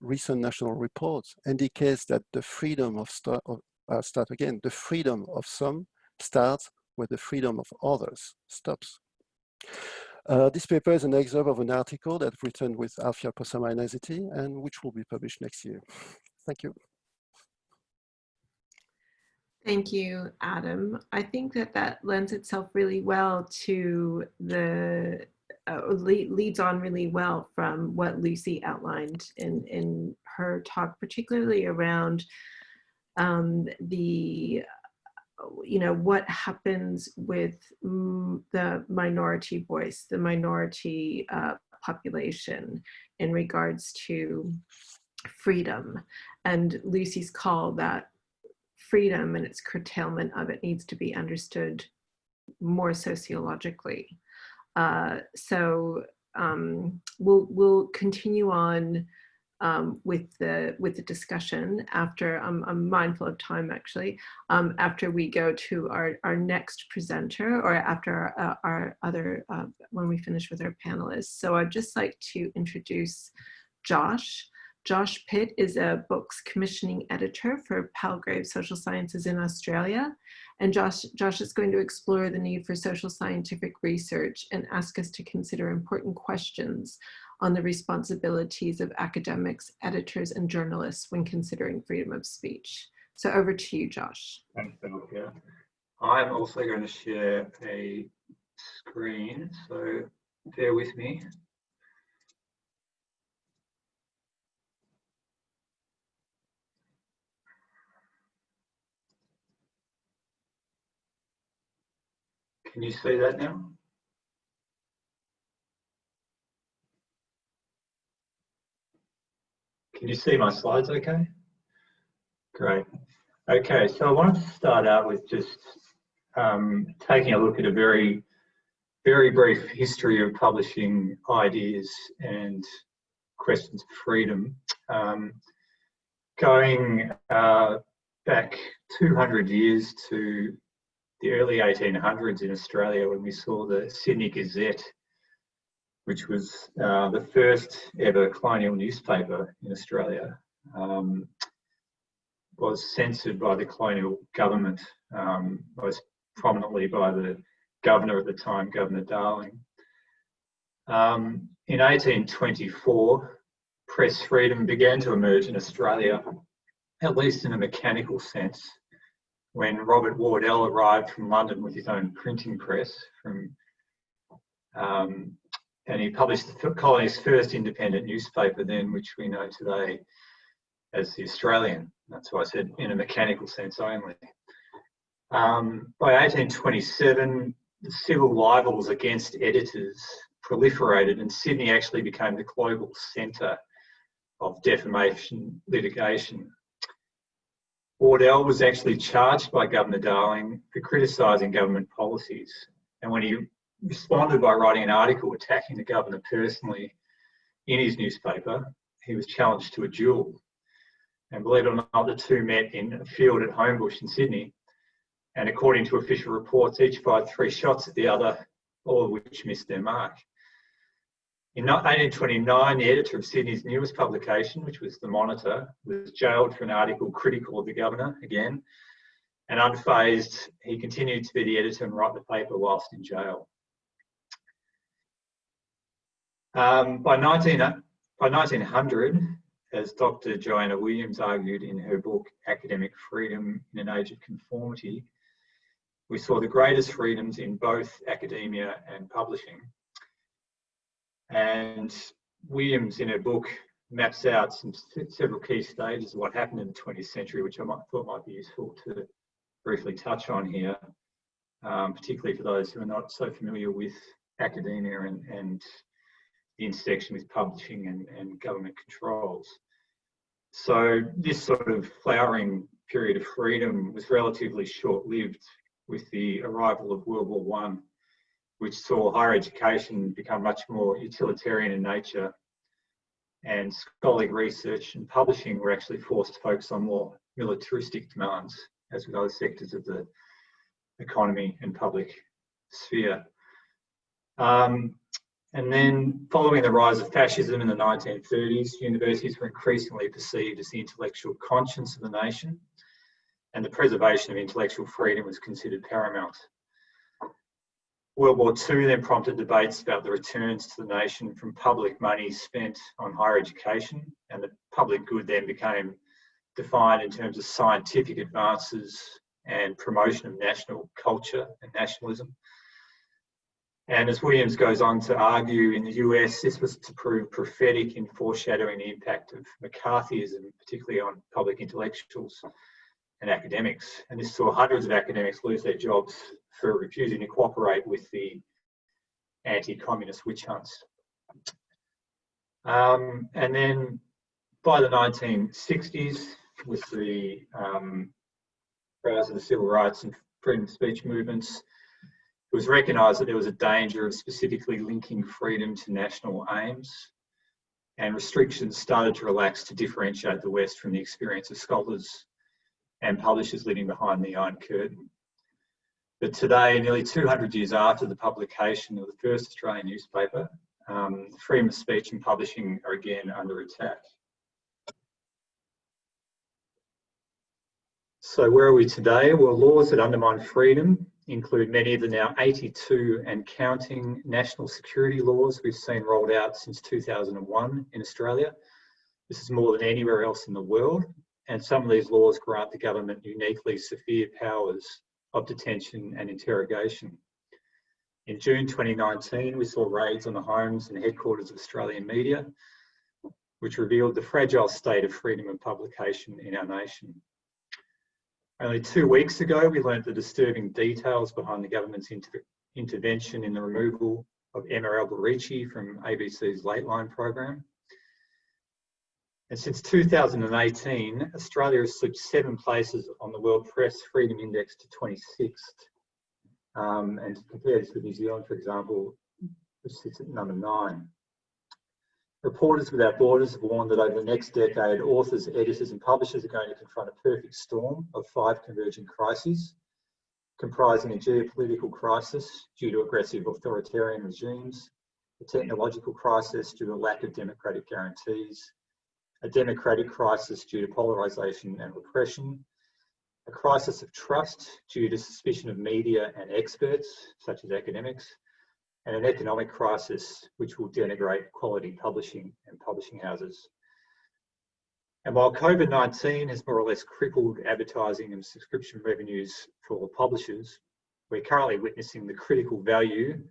Speaker 4: recent national reports indicates that the freedom of the freedom of some starts where the freedom of others stops. This paper is an excerpt of an article that I've written with Alphia Possamai-Inesedy and which will be published next year. Thank you.
Speaker 1: Thank you, Adam. I think that lends itself really well to the, leads on really well from what Lucy outlined in her talk, particularly around what happens with the minority voice, the minority population in regards to freedom. And Lucy's call that freedom and its curtailment of it needs to be understood more sociologically. We'll continue on with the discussion after, I'm mindful of time actually, after we go to our next presenter, or after our other, when we finish with our panelists. So I'd just like to introduce Josh. Josh Pitt is a books commissioning editor for Palgrave Social Sciences in Australia. And Josh is going to explore the need for social scientific research and ask us to consider important questions on the responsibilities of academics, editors, and journalists when considering freedom of speech. So over to you, Josh.
Speaker 5: Thanks, Alphia. I'm also going to share a screen, so bear with me. Can you see that now? Can you see my slides okay? Great. Okay, so I wanted to start out with just taking a look at a very brief history of publishing ideas and questions of freedom. Going back 200 years to the early 1800s in Australia, when we saw the Sydney Gazette, which was the first ever colonial newspaper in Australia, was censored by the colonial government, most prominently by the governor at the time, Governor Darling. In 1824, press freedom began to emerge in Australia, at least in a mechanical sense, when Robert Wardell arrived from London with his own printing press, and he published the colony's first independent newspaper then, which we know today as the Australian. That's why I said in a mechanical sense only. By 1827, the civil libels against editors proliferated, and Sydney actually became the global centre of defamation litigation. Wardell was actually charged by Governor Darling for criticising government policies, and when he responded by writing an article attacking the governor personally in his newspaper, he was challenged to a duel. And believe it or not, the two met in a field at Homebush in Sydney, and according to official reports, each fired 3 shots at the other, all of which missed their mark. In 1829, the editor of Sydney's newest publication, which was The Monitor, was jailed for an article critical of the governor again, and unfazed, he continued to be the editor and write the paper whilst in jail. By 1900, as Dr. Joanna Williams argued in her book, Academic Freedom in an Age of Conformity, we saw the greatest freedoms in both academia and publishing. And Williams, in her book, maps out several key stages of what happened in the 20th century, which I thought might be useful to briefly touch on here, particularly for those who are not so familiar with academia and the intersection with publishing and government controls. So this sort of flowering period of freedom was relatively short-lived with the arrival of World War I, which saw higher education become much more utilitarian in nature, and scholarly research and publishing were actually forced to focus on more militaristic demands, as with other sectors of the economy and public sphere. And then following the rise of fascism in the 1930s, universities were increasingly perceived as the intellectual conscience of the nation, and the preservation of intellectual freedom was considered paramount. World War II then prompted debates about the returns to the nation from public money spent on higher education, and the public good then became defined in terms of scientific advances and promotion of national culture and nationalism. And as Williams goes on to argue, in the US, this was to prove prophetic in foreshadowing the impact of McCarthyism, particularly on public intellectuals and academics. And this saw hundreds of academics lose their jobs for refusing to cooperate with the anti-communist witch hunts. And then by the 1960s, with the rise of the civil rights and freedom of speech movements, it was recognised that there was a danger of specifically linking freedom to national aims, and restrictions started to relax to differentiate the West from the experience of scholars and publishers living behind the Iron Curtain. But today, nearly 200 years after the publication of the first Australian newspaper, freedom of speech and publishing are again under attack. So where are we today? Well, laws that undermine freedom include many of the now 82 and counting national security laws we've seen rolled out since 2001 in Australia. This is more than anywhere else in the world, and some of these laws grant the government uniquely severe powers of detention and interrogation. In June 2019, we saw raids on the homes and headquarters of Australian media, which revealed the fragile state of freedom of publication in our nation. Only 2 weeks ago, we learned the disturbing details behind the government's intervention in the removal of Emma Alberici from ABC's Late Line program. And since 2018, Australia has slipped 7 places on the World Press Freedom Index to 26th. And to compare this with New Zealand, for example, which sits at number 9. Reporters Without Borders have warned that over the next decade, authors, editors and publishers are going to confront a perfect storm of 5 convergent crises, comprising a geopolitical crisis due to aggressive authoritarian regimes, a technological crisis due to a lack of democratic guarantees, a democratic crisis due to polarisation and repression, a crisis of trust due to suspicion of media and experts, such as academics, and an economic crisis which will denigrate quality publishing and publishing houses. And while COVID-19 has more or less crippled advertising and subscription revenues for publishers, we're currently witnessing the critical value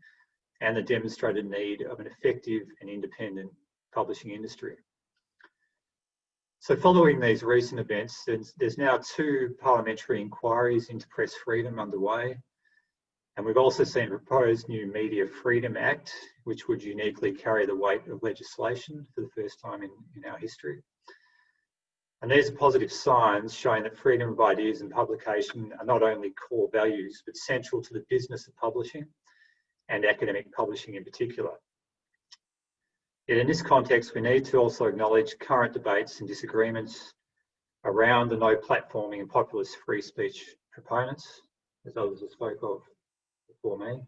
Speaker 5: and the demonstrated need of an effective and independent publishing industry. So following these recent events, there's now 2 parliamentary inquiries into press freedom underway. And we've also seen a proposed new Media Freedom Act, which would uniquely carry the weight of legislation for the first time in our history. And these are positive signs showing that freedom of ideas and publication are not only core values, but central to the business of publishing and academic publishing in particular. Yet in this context, we need to also acknowledge current debates and disagreements around the no platforming and populist free speech proponents, as others have spoke of before me.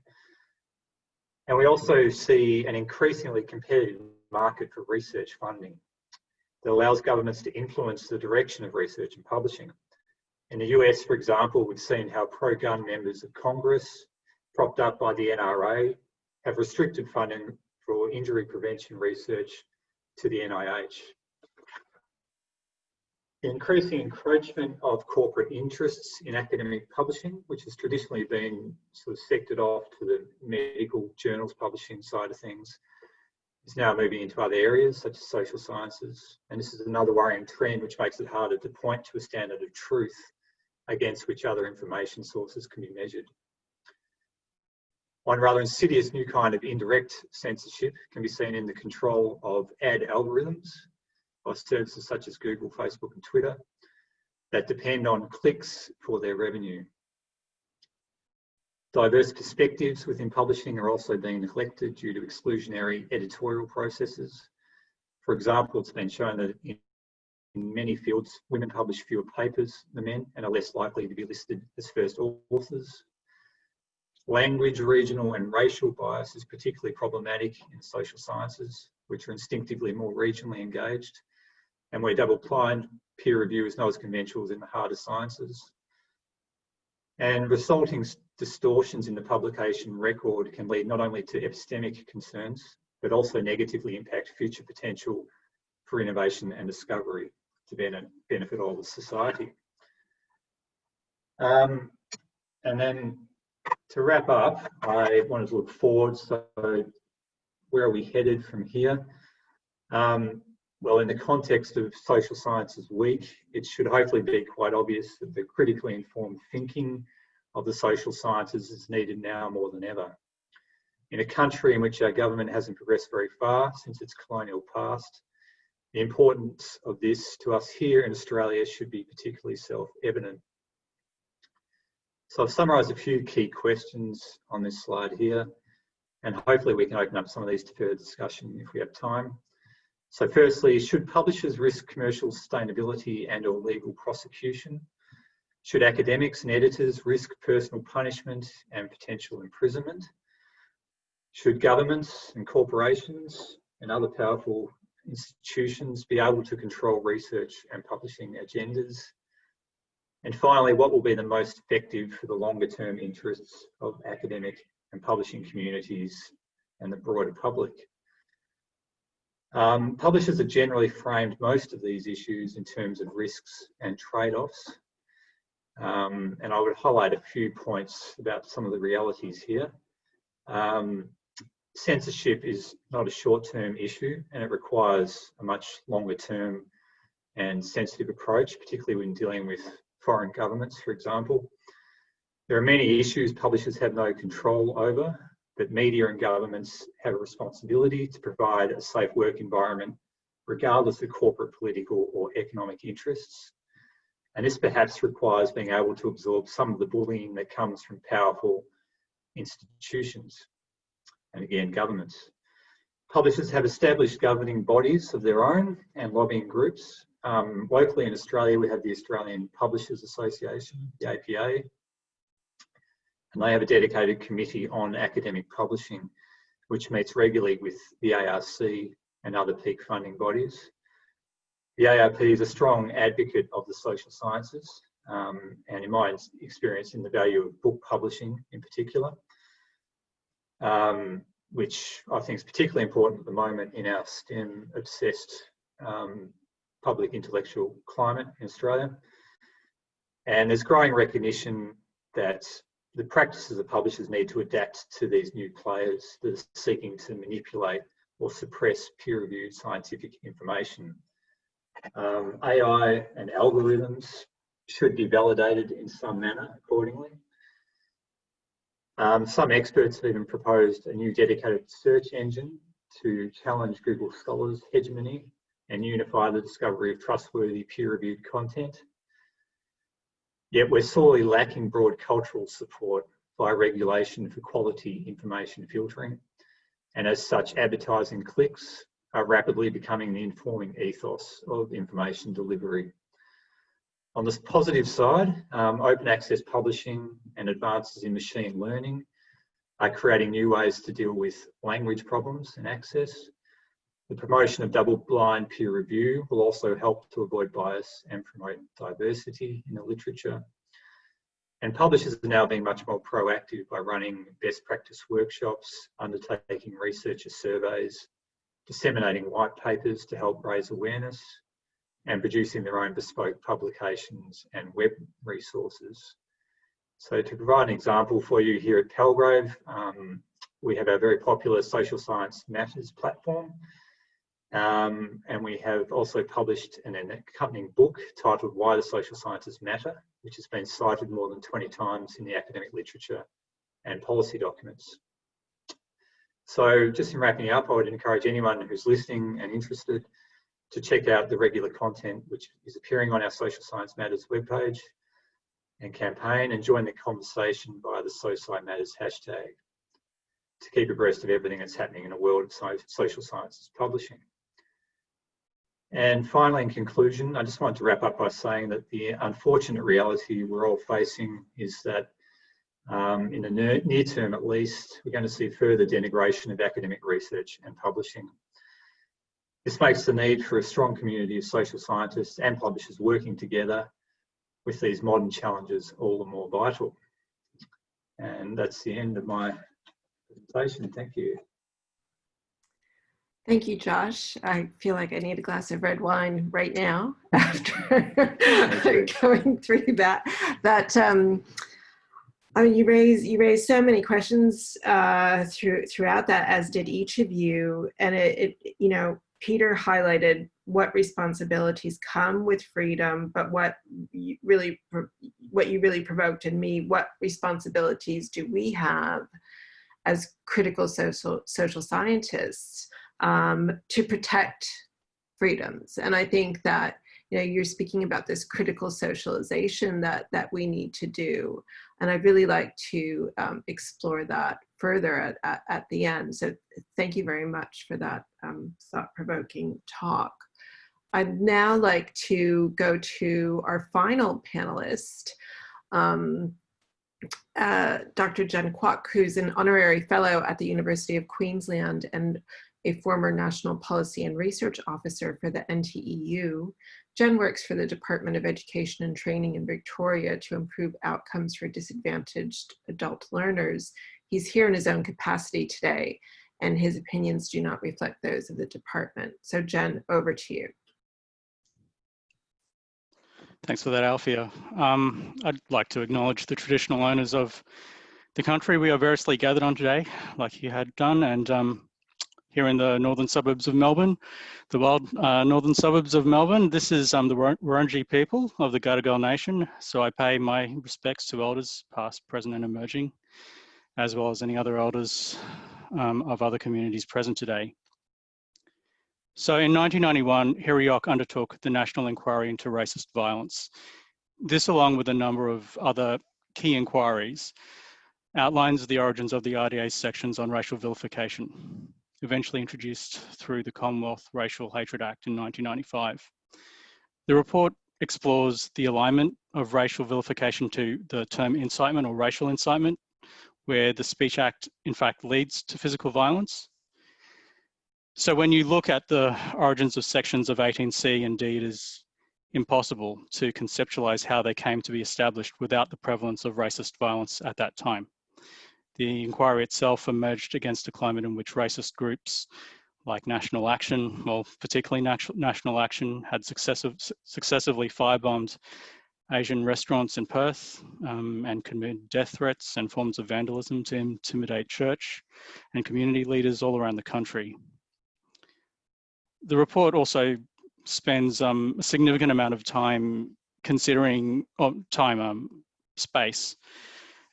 Speaker 5: And we also see an increasingly competitive market for research funding that allows governments to influence the direction of research and publishing. In the US, for example, we've seen how pro-gun members of Congress, propped up by the NRA, have restricted funding for injury prevention research to the NIH. The increasing encroachment of corporate interests in academic publishing, which has traditionally been sort of sectored off to the medical journals publishing side of things, is now moving into other areas such as social sciences. And this is another worrying trend which makes it harder to point to a standard of truth against which other information sources can be measured. One rather insidious new kind of indirect censorship can be seen in the control of ad algorithms by services such as Google, Facebook and Twitter that depend on clicks for their revenue. Diverse perspectives within publishing are also being neglected due to exclusionary editorial processes. For example, it's been shown that in many fields, women publish fewer papers than men and are less likely to be listed as first authors. Language, regional and racial bias is particularly problematic in social sciences, which are instinctively more regionally engaged, and where double-blind peer review is not as conventional as in the harder sciences. And resulting distortions in the publication record can lead not only to epistemic concerns, but also negatively impact future potential for innovation and discovery to benefit all of society. And then to wrap up, I wanted to look forward. So where are we headed from here? Well, in the context of Social Sciences Week, it should hopefully be quite obvious that the critically informed thinking of the social sciences is needed now more than ever. In a country in which our government hasn't progressed very far since its colonial past, the importance of this to us here in Australia should be particularly self-evident. So I've summarised a few key questions on this slide here, and hopefully we can open up some of these to further discussion if we have time. So firstly, should publishers risk commercial sustainability and or legal prosecution? Should academics and editors risk personal punishment and potential imprisonment? Should governments and corporations and other powerful institutions be able to control research and publishing agendas? And finally, what will be the most effective for the longer term interests of academic and publishing communities and the broader public? Publishers have generally framed most of these issues in terms of risks and trade-offs. And I would highlight a few points about some of the realities here. Censorship is not a short-term issue, and it requires a much longer-term and sensitive approach, particularly when dealing with foreign governments, for example. There are many issues publishers have no control over, but media and governments have a responsibility to provide a safe work environment, regardless of corporate, political, or economic interests. And this perhaps requires being able to absorb some of the bullying that comes from powerful institutions, and again, governments. Publishers have established governing bodies of their own and lobbying groups. Locally in Australia, we have the Australian Publishers Association, the APA, and they have a dedicated committee on academic publishing, which meets regularly with the ARC and other peak funding bodies. The ARP is a strong advocate of the social sciences, and in my experience, in the value of book publishing in particular, which I think is particularly important at the moment in our STEM-obsessed public intellectual climate in Australia. And there's growing recognition that the practices of publishers need to adapt to these new players that are seeking to manipulate or suppress peer-reviewed scientific information. AI and algorithms should be validated in some manner accordingly. Some experts have even proposed a new dedicated search engine to challenge Google Scholar's hegemony and unify the discovery of trustworthy peer-reviewed content. Yet we're sorely lacking broad cultural support via regulation for quality information filtering. And as such, advertising clicks are rapidly becoming the informing ethos of information delivery. On the positive side, open access publishing and advances in machine learning are creating new ways to deal with language problems and access. The promotion of double-blind peer review will also help to avoid bias and promote diversity in the literature. And publishers are now being much more proactive by running best practice workshops, undertaking researcher surveys, disseminating white papers to help raise awareness, and producing their own bespoke publications and web resources. So to provide an example for you, here at Palgrave, we have our very popular Social Science Matters platform. And we have also published an accompanying book titled Why the Social Sciences Matter, which has been cited more than 20 times in the academic literature and policy documents. So just in wrapping up, I would encourage anyone who's listening and interested to check out the regular content which is appearing on our Social Science Matters webpage and campaign, and join the conversation via the SoSci Matters hashtag to keep abreast of everything that's happening in a world of social sciences publishing. And finally, in conclusion, I just wanted to wrap up by saying that the unfortunate reality we're all facing is that in the near term at least, we're going to see further denigration of academic research and publishing. This makes the need for a strong community of social scientists and publishers working together with these modern challenges all the more vital. And that's the end of my presentation. Thank you.
Speaker 1: Thank you, Josh. I feel like I need a glass of red wine right now after going through that. I mean, you raised so many questions throughout that, as did each of you, and you know, Peter highlighted what responsibilities come with freedom, but what you really provoked in me, what responsibilities do we have as critical social scientists to protect freedoms? And I think that, you know, you're speaking about this critical socialization that we need to do, and I'd really like to explore that further at the end. So thank you very much for that thought-provoking talk. I'd now like to go to our final panelist, Dr. Jen Kwok, who's an honorary fellow at the University of Queensland and a former National Policy and Research Officer for the NTEU. Jen works for the Department of Education and Training in Victoria to improve outcomes for disadvantaged adult learners. He's here in his own capacity today, and his opinions do not reflect those of the department. So Jen, over to you.
Speaker 6: Thanks for that, Alphia. I'd like to acknowledge the traditional owners of the country we are variously gathered on today, like you had done, and here in the northern suburbs of Melbourne, the wild northern suburbs of Melbourne. This is the Wurundjeri people of the Gadigal Nation. So I pay my respects to elders, past, present and emerging, as well as any other elders of other communities present today. So in 1991, Hiriok undertook the National Inquiry into Racist Violence. This, along with a number of other key inquiries, outlines the origins of the RDA's sections on racial vilification, eventually introduced through the Commonwealth Racial Hatred Act in 1995. The report explores the alignment of racial vilification to the term incitement or racial incitement, where the Speech Act in fact leads to physical violence. So when you look at the origins of sections of 18C and D, it is impossible to conceptualize how they came to be established without the prevalence of racist violence at that time. The inquiry itself emerged against a climate in which racist groups like National Action, well, particularly National Action, had successively firebombed Asian restaurants in Perth and committed death threats and forms of vandalism to intimidate church and community leaders all around the country. The report also spends a significant amount of time considering space,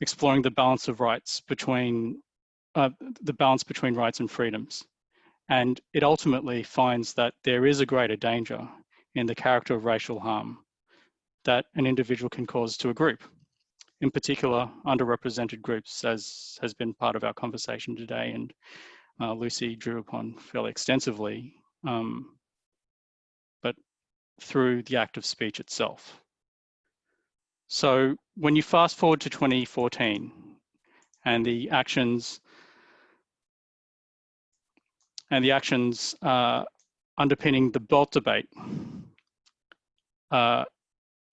Speaker 6: exploring the balance of rights between rights and freedoms. And it ultimately finds that there is a greater danger in the character of racial harm that an individual can cause to a group, in particular underrepresented groups, as has been part of our conversation today, and Lucy drew upon fairly extensively, but through the act of speech itself. So when you fast forward to 2014 and the actions underpinning the BELT debate,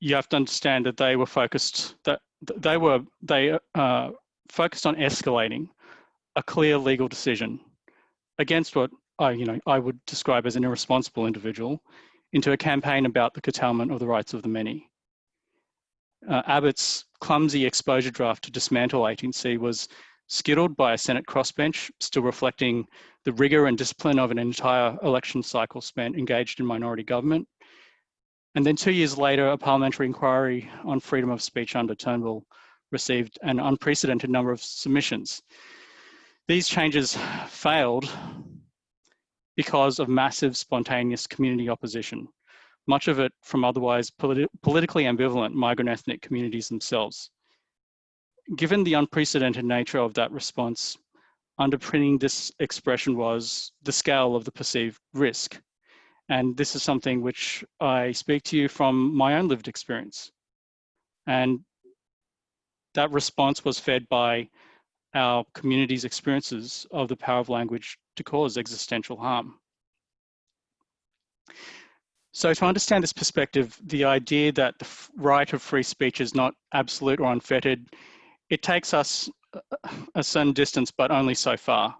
Speaker 6: you have to understand that they were focused on escalating a clear legal decision against what I would describe as an irresponsible individual into a campaign about the curtailment of the rights of the many. Abbott's clumsy exposure draft to dismantle 18C was skittled by a Senate crossbench, still reflecting the rigor and discipline of an entire election cycle spent engaged in minority government. And then 2 years later, a parliamentary inquiry on freedom of speech under Turnbull received an unprecedented number of submissions. These changes failed because of massive spontaneous community opposition, much of it from otherwise politically ambivalent migrant ethnic communities themselves. Given the unprecedented nature of that response, underpinning this expression was the scale of the perceived risk. And this is something which I speak to you from my own lived experience. And that response was fed by our community's experiences of the power of language to cause existential harm. So to understand this perspective, the idea that the right of free speech is not absolute or unfettered, it takes us a certain distance, but only so far.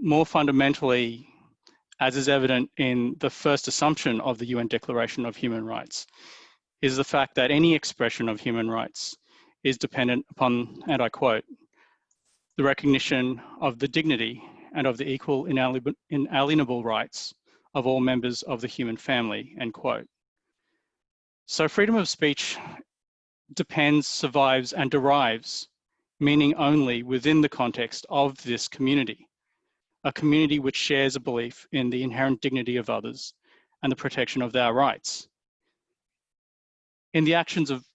Speaker 6: More fundamentally, as is evident in the first assumption of the UN Declaration of Human Rights, is the fact that any expression of human rights is dependent upon, and I quote, the recognition of the dignity and of the equal inalienable rights of all members of the human family, end quote. So freedom of speech depends, survives, and derives meaning only within the context of this community, a community which shares a belief in the inherent dignity of others and the protection of their rights. In the actions of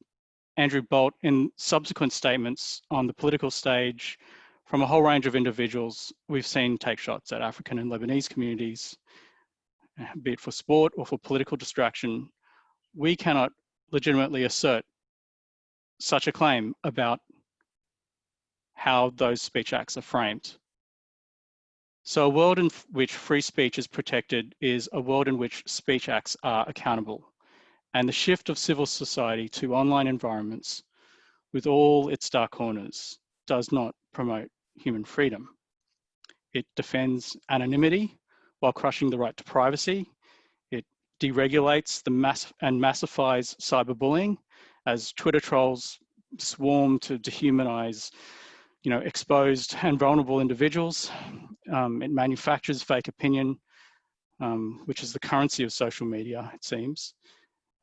Speaker 6: Andrew Bolt, in subsequent statements on the political stage from a whole range of individuals, we've seen take shots at African and Lebanese communities, be it for sport or for political distraction. We cannot legitimately assert such a claim about how those speech acts are framed. So a world in which free speech is protected is a world in which speech acts are accountable. And the shift of civil society to online environments with all its dark corners does not promote human freedom. It defends anonymity while crushing the right to privacy. It deregulates and massifies cyberbullying as Twitter trolls swarm to dehumanize exposed and vulnerable individuals. It manufactures fake opinion, which is the currency of social media, it seems,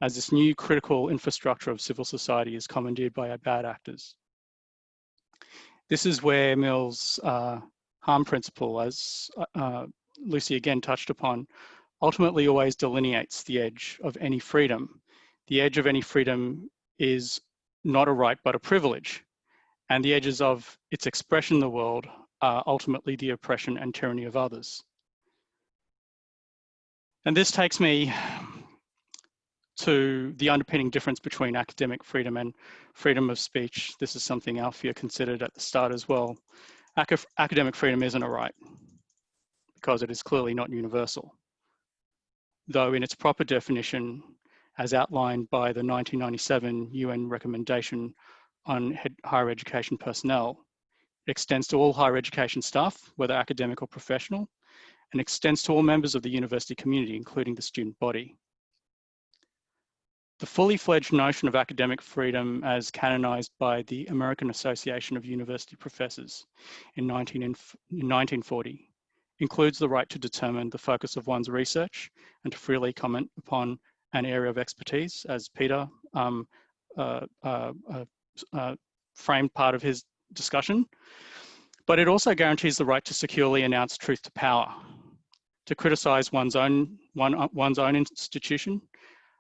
Speaker 6: as this new critical infrastructure of civil society is commandeered by bad actors. This is where Mill's harm principle, as Lucy again touched upon, ultimately always delineates the edge of any freedom. The edge of any freedom is not a right, but a privilege. And the edges of its expression in the world are ultimately the oppression and tyranny of others. And this takes me to the underpinning difference between academic freedom and freedom of speech. This is something Alphia considered at the start as well. Academic freedom isn't a right because it is clearly not universal. Though in its proper definition, as outlined by the 1997 UN recommendation on higher education personnel, it extends to all higher education staff, whether academic or professional, and extends to all members of the university community, including the student body. The fully fledged notion of academic freedom as canonized by the American Association of University Professors in 1940 includes the right to determine the focus of one's research and to freely comment upon an area of expertise, as Peter framed part of his discussion. But it also guarantees the right to securely announce truth to power, to criticize one's own institution,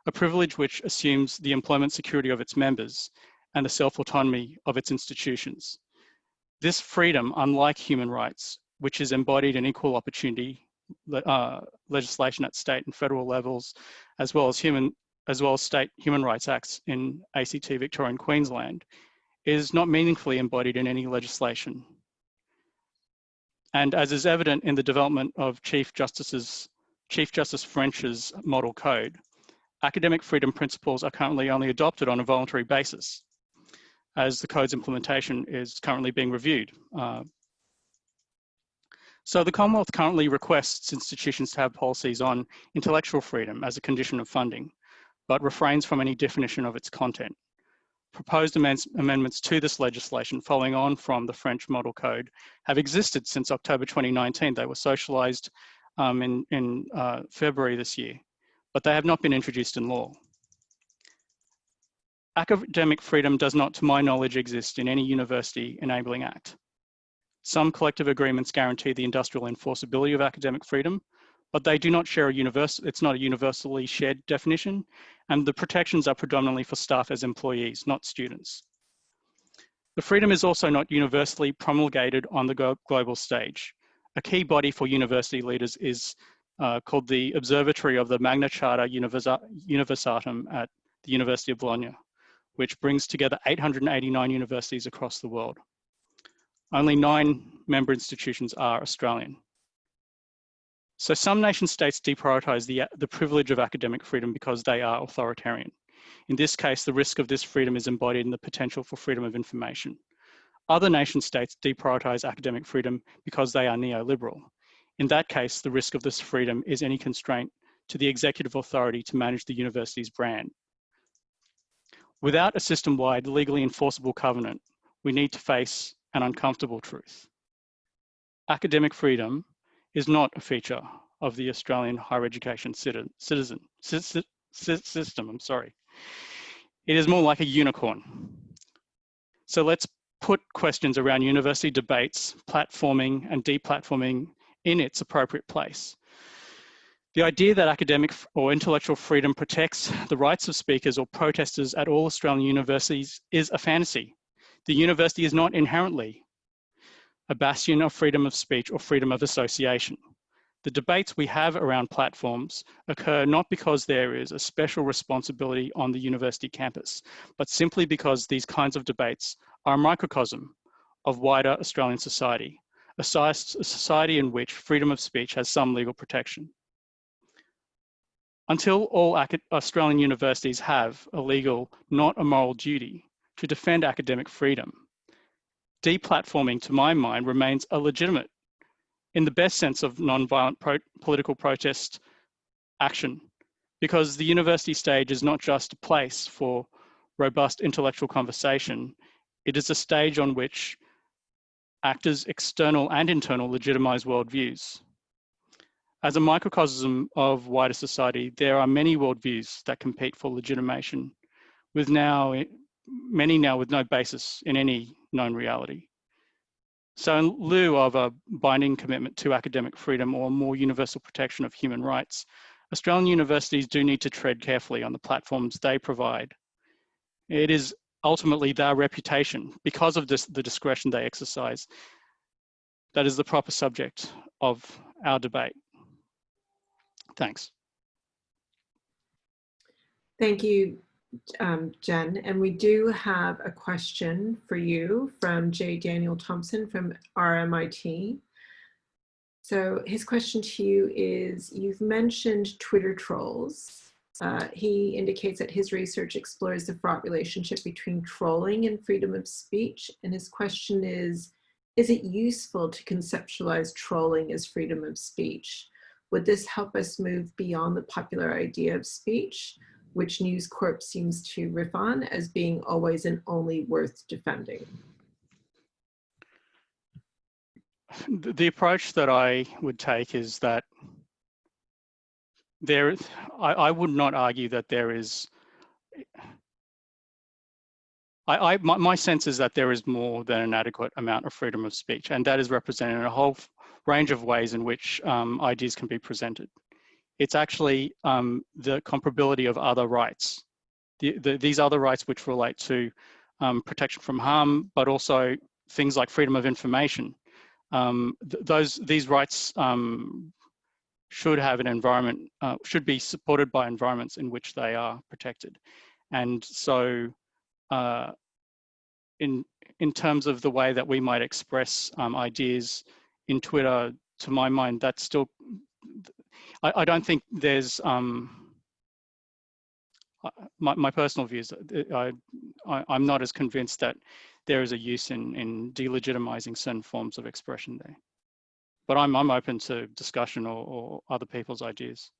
Speaker 6: a privilege which assumes the employment security of its members and the self-autonomy of its institutions. This freedom, unlike human rights, which is embodied in equal opportunity legislation at state and federal levels, as well as state human rights acts in ACT, Victoria and Queensland, is not meaningfully embodied in any legislation. And as is evident in the development of Chief Justice French's model code, academic freedom principles are currently only adopted on a voluntary basis, as the code's implementation is currently being reviewed. So the Commonwealth currently requests institutions to have policies on intellectual freedom as a condition of funding, but refrains from any definition of its content. Proposed amendments to this legislation following on from the French Model Code have existed since October 2019. They were socialised in February this year, but they have not been introduced in law. Academic freedom does not, to my knowledge, exist in any University Enabling Act. Some collective agreements guarantee the industrial enforceability of academic freedom, but they do not share it's not a universally shared definition, and the protections are predominantly for staff as employees, not students. The freedom is also not universally promulgated on the global stage. A key body for university leaders is called the Observatory of the Magna Charta Universatum at the University of Bologna, which brings together 889 universities across the world. Only 9 member institutions are Australian. So some nation states deprioritize the privilege of academic freedom because they are authoritarian. In this case, the risk of this freedom is embodied in the potential for freedom of information. Other nation states deprioritize academic freedom because they are neoliberal. In that case, the risk of this freedom is any constraint to the executive authority to manage the university's brand. Without a system-wide legally enforceable covenant, we need to face an uncomfortable truth. Academic freedom is not a feature of the Australian higher education system. It is more like a unicorn. So let's put questions around university debates, platforming and deplatforming in its appropriate place. The idea that academic or intellectual freedom protects the rights of speakers or protesters at all Australian universities is a fantasy. The university is not inherently a bastion of freedom of speech or freedom of association. The debates we have around platforms occur not because there is a special responsibility on the university campus, but simply because these kinds of debates are a microcosm of wider Australian society, a society in which freedom of speech has some legal protection. Until all Australian universities have a legal, not a moral duty to defend academic freedom, deplatforming, to my mind, remains a legitimate, in the best sense of non-violent political protest action, because the university stage is not just a place for robust intellectual conversation, it is a stage on which act as external and internal legitimized worldviews. As a microcosm of wider society, there are many worldviews that compete for legitimation, with many now with no basis in any known reality. So in lieu of a binding commitment to academic freedom or more universal protection of human rights, Australian universities do need to tread carefully on the platforms they provide. It is ultimately their reputation, because of the discretion they exercise, that is the proper subject of our debate. Thanks.
Speaker 1: Thank you, Jen. And we do have a question for you from J. Daniel Thompson from RMIT. So his question to you is, you've mentioned Twitter trolls. He indicates that his research explores the fraught relationship between trolling and freedom of speech. And his question is it useful to conceptualize trolling as freedom of speech? Would this help us move beyond the popular idea of speech, which News Corp seems to riff on as being always and only worth defending?
Speaker 6: The approach that I would take is that I would not argue that there is, my sense is that there is more than an adequate amount of freedom of speech, and that is represented in a whole range of ways in which ideas can be presented. It's actually the comparability of other rights. These other rights which relate to protection from harm, but also things like freedom of information. These rights should have an environment, should be supported by environments in which they are protected. And so in terms of the way that we might express ideas in Twitter, to my mind, that's still, I don't think there's, my personal views, I'm not as convinced that there is a use in delegitimizing certain forms of expression there. But I'm open to discussion or other people's ideas.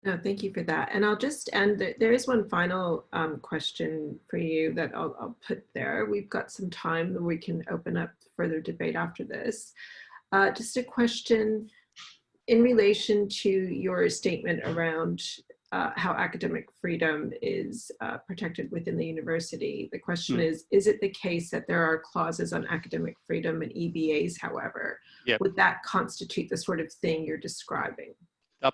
Speaker 1: No, thank you for that. And I'll just end, there is one final question for you that I'll put there. We've got some time that we can open up further debate after this. Just a question in relation to your statement around how academic freedom is protected within the university. The question is it the case that there are clauses on academic freedom and EBAs, however?
Speaker 6: Yep.
Speaker 1: Would that constitute the sort of thing you're describing?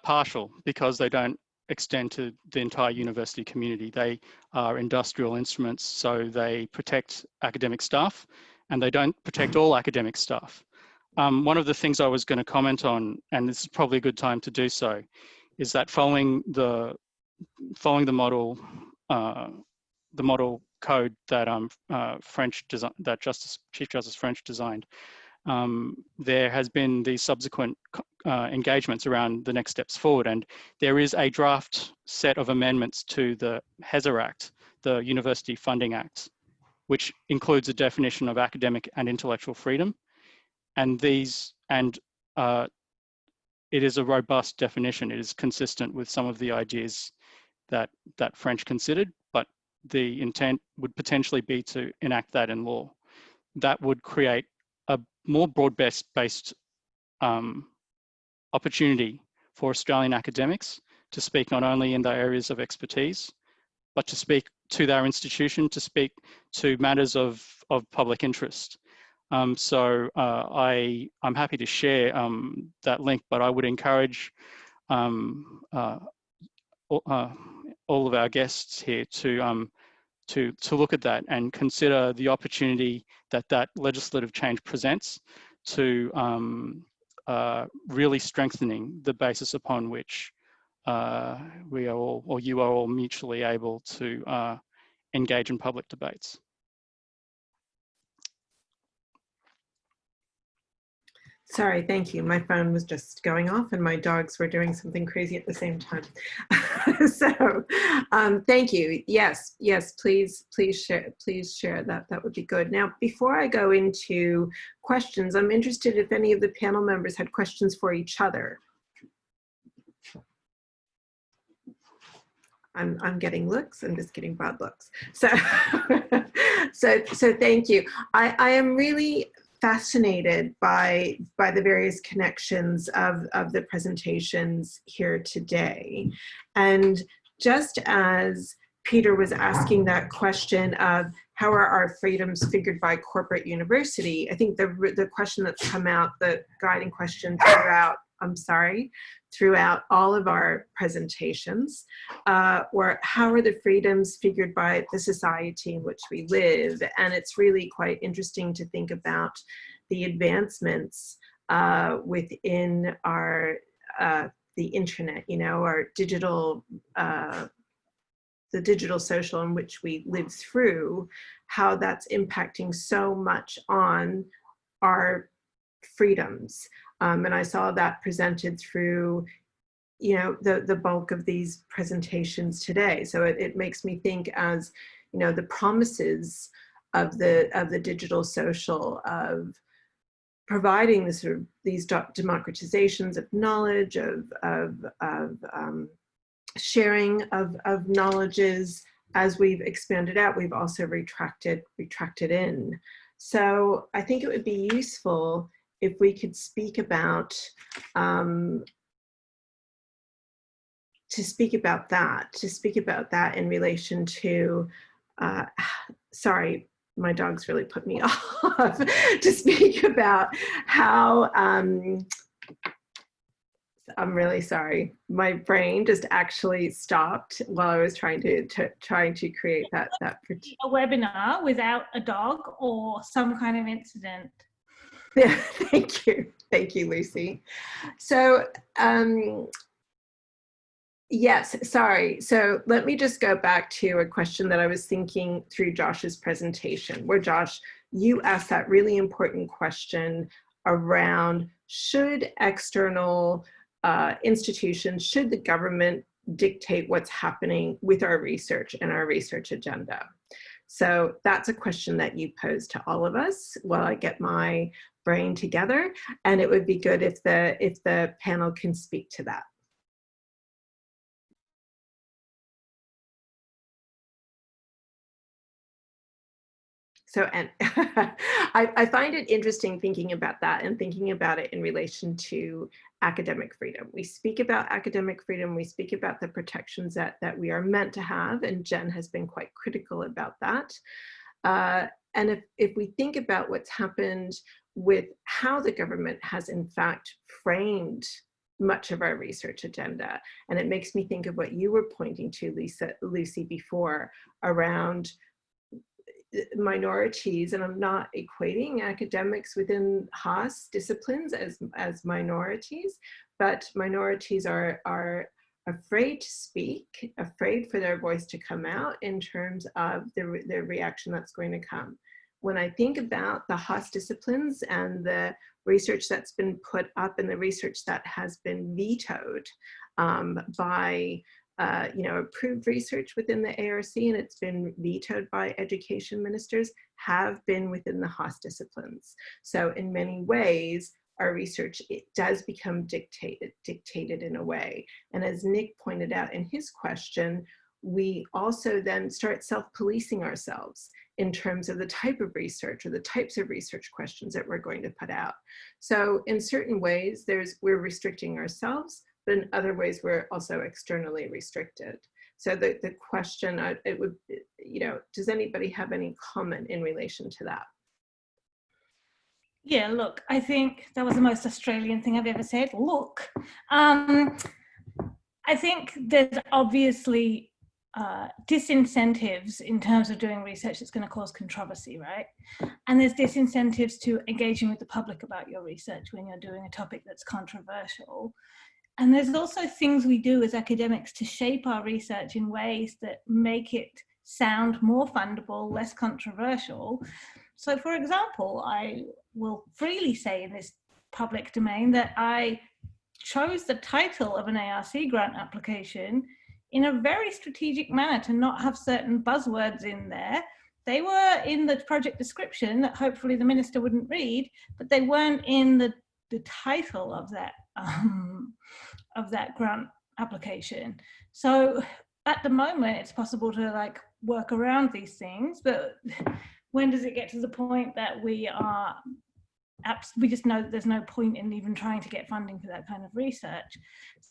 Speaker 6: Partial, because they don't extend to the entire university community. They are industrial instruments, so they protect academic staff, and they don't protect all academic staff. One of the things I was going to comment on, and this is probably a good time to do so, is that following the model code that Chief Justice French designed, there has been these subsequent engagements around the next steps forward, and there is a draft set of amendments to the HESA Act, the University Funding Act, which includes a definition of academic and intellectual freedom, and it is a robust definition. It is consistent with some of the ideas that French considered, but the intent would potentially be to enact that in law. That would create a more broad-based opportunity for Australian academics to speak not only in their areas of expertise, but to speak to their institution, to speak to matters of public interest. So I'm happy to share that link, but I would encourage all of our guests here to look at that and consider the opportunity that legislative change presents to really strengthening the basis upon which we are all, or you are all, mutually able to engage in public debates.
Speaker 1: Sorry, thank you. My phone was just going off and my dogs were doing something crazy at the same time. So thank you. Yes, please share that. That would be good. Now, before I go into questions, I'm interested if any of the panel members had questions for each other. I'm getting looks. I'm just getting bad looks. So thank you. I am really fascinated by the various connections of the presentations here today. And just as Peter was asking that question of how are our freedoms figured by corporate university, I think the question that's come out, the guiding question throughout all of our presentations, or how are the freedoms figured by the society in which we live? And it's really quite interesting to think about the advancements within our the internet, our digital the digital social in which we live through, how that's impacting so much on our freedoms. And I saw that presented through, the bulk of these presentations today. So it makes me think as, the promises of the digital social, of providing these democratizations of knowledge, of sharing of knowledges. As we've expanded out, we've also retracted in. So I think it would be useful if we could speak about that in relation to, sorry, my dog's really put me off, to speak about how, I'm really sorry. My brain just actually stopped while I was trying to create that.
Speaker 3: A webinar without a dog or some kind of incident.
Speaker 1: Yeah, thank you, Lucy. So, yes, sorry. So let me just go back to a question that I was thinking through Josh's presentation, where Josh, you asked that really important question around, should external institutions, should the government dictate what's happening with our research and our research agenda? So that's a question that you posed to all of us while I get my brain together, and it would be good if the panel can speak to that. So, and I find it interesting thinking about that and thinking about it in relation to academic freedom. We speak about academic freedom, we speak about the protections that we are meant to have, and Jen has been quite critical about that. And if we think about what's happened with how the government has in fact framed much of our research agenda, and it makes me think of what you were pointing to, Lucy, before, around minorities, and I'm not equating academics within Haas disciplines as minorities, but minorities are afraid to speak, afraid for their voice to come out in terms of the reaction that's going to come. When I think about the Haas disciplines and the research that's been put up and the research that has been vetoed by approved research within the ARC, and it's been vetoed by education ministers, have been within the Haas disciplines. So in many ways, our research, it does become dictated in a way. And as Nick pointed out in his question, we also then start self-policing ourselves in terms of the type of research or the types of research questions that we're going to put out. So in certain ways, we're restricting ourselves, but in other ways, we're also externally restricted. So the question, it would, does anybody have any comment in relation to that?
Speaker 3: Yeah, look, I think that was the most Australian thing I've ever said. Look, I think there's obviously disincentives in terms of doing research that's going to cause controversy, right? And there's disincentives to engaging with the public about your research when you're doing a topic that's controversial. And there's also things we do as academics to shape our research in ways that make it sound more fundable, less controversial. So for example, I will freely say in this public domain that I chose the title of an ARC grant application in a very strategic manner to not have certain buzzwords in there. They were in the project description that hopefully the minister wouldn't read, but they weren't in the title of that grant application. So at the moment, it's possible to work around these things, but when does it get to the point that we are we just know that there's no point in even trying to get funding for that kind of research.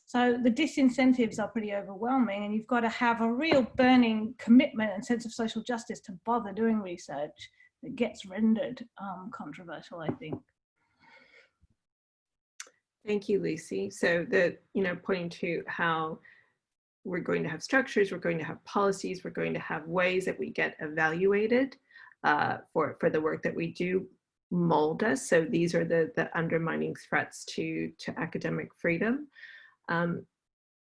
Speaker 3: So the disincentives are pretty overwhelming, and you've got to have a real burning commitment and sense of social justice to bother doing research that gets rendered controversial, I think.
Speaker 1: Thank you, Lucy. So pointing to how we're going to have structures, we're going to have policies, we're going to have ways that we get evaluated for the work that we do mold us. So these are the undermining threats to academic freedom.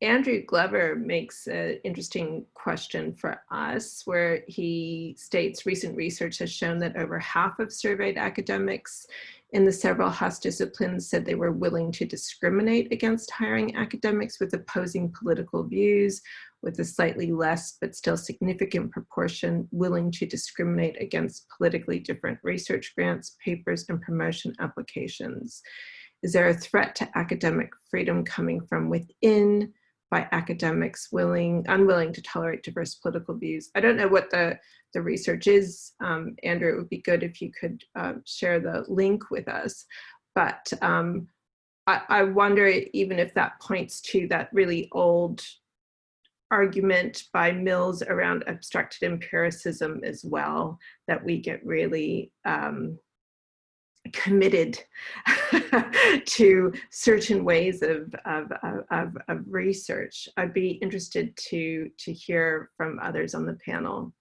Speaker 1: Andrew Glover makes an interesting question for us, where he states recent research has shown that over half of surveyed academics in the several Haas disciplines said they were willing to discriminate against hiring academics with opposing political views, with a slightly less but still significant proportion willing to discriminate against politically different research grants, papers, and promotion applications. Is there a threat to academic freedom coming from within by academics unwilling to tolerate diverse political views? I don't know what the research is, Andrew. It would be good if you could share the link with us. But I wonder even if that points to that really old argument by Mills around obstructed empiricism as well, that we get really committed to certain ways of research. I'd be interested to hear from others on the panel.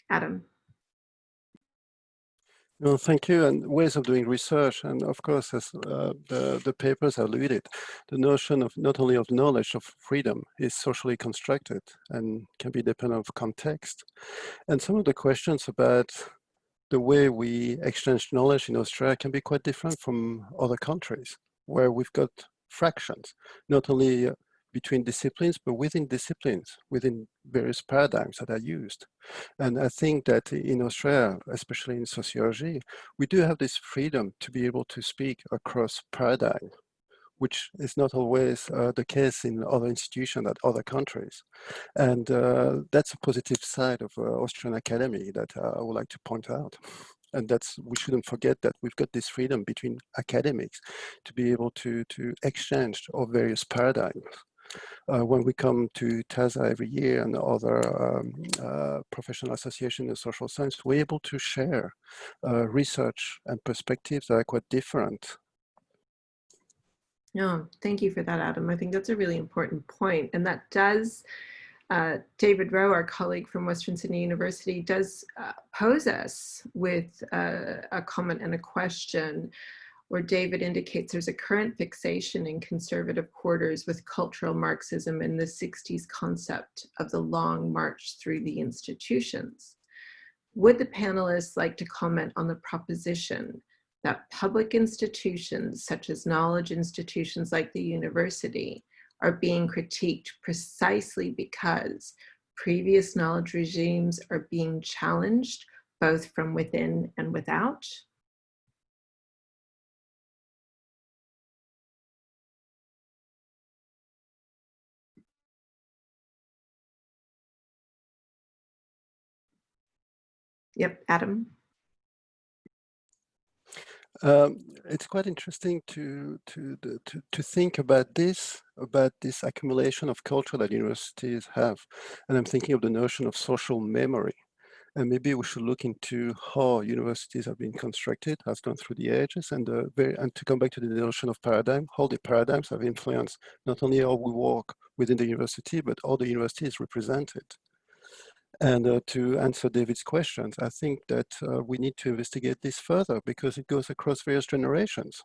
Speaker 1: Adam.
Speaker 4: No, thank you. And ways of doing research, and of course, as the papers alluded, the notion of not only of knowledge of freedom is socially constructed and can be dependent on context. And some of the questions about the way we exchange knowledge in Australia can be quite different from other countries, where we've got fractions, not only between disciplines, but within disciplines, within various paradigms that are used. And I think that in Australia, especially in sociology, we do have this freedom to be able to speak across paradigms, which is not always the case in other institutions at other countries. And that's a positive side of Australian academy that I would like to point out. And we shouldn't forget that we've got this freedom between academics to be able to exchange our various paradigms. When we come to TASA every year and other professional associations in social science, we're able to share research and perspectives that are quite different.
Speaker 1: No, thank you for that, Adam. I think that's a really important point. And that does, David Rowe, our colleague from Western Sydney University, does pose us with a comment and a question, where David indicates there's a current fixation in conservative quarters with cultural Marxism and the 60s concept of the long march through the institutions. Would the panelists like to comment on the proposition that public institutions, such as knowledge institutions like the university, are being critiqued precisely because previous knowledge regimes are being challenged, both from within and without? Yep, Adam.
Speaker 4: It's quite interesting to think about this accumulation of culture that universities have. And I'm thinking of the notion of social memory. And maybe we should look into how universities have been constructed, has gone through the ages, and to come back to the notion of paradigm, how the paradigms have influenced not only how we work within the university, but how the university is represented. And to answer David's questions, I think that we need to investigate this further because it goes across various generations.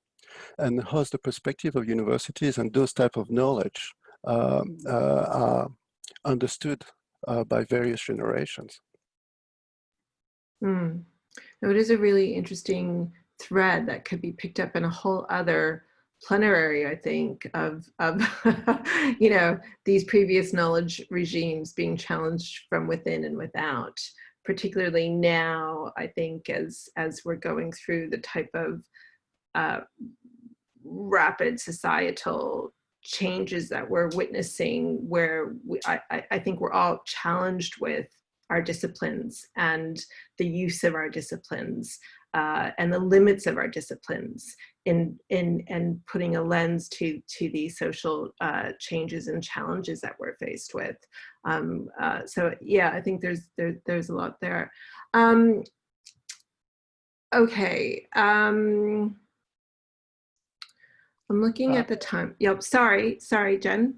Speaker 4: And how's the perspective of universities and those type of knowledge are understood by various generations.
Speaker 1: No, it is a really interesting thread that could be picked up in a whole other plenary, I think, of these previous knowledge regimes being challenged from within and without, particularly now, I think, as we're going through the type of rapid societal changes that we're witnessing, where I think we're all challenged with our disciplines and the use of our disciplines and the limits of our disciplines in putting a lens to these social changes and challenges that we're faced with. So yeah, I think there's a lot there. Okay. I'm looking at the time. Yep. Sorry, Jen.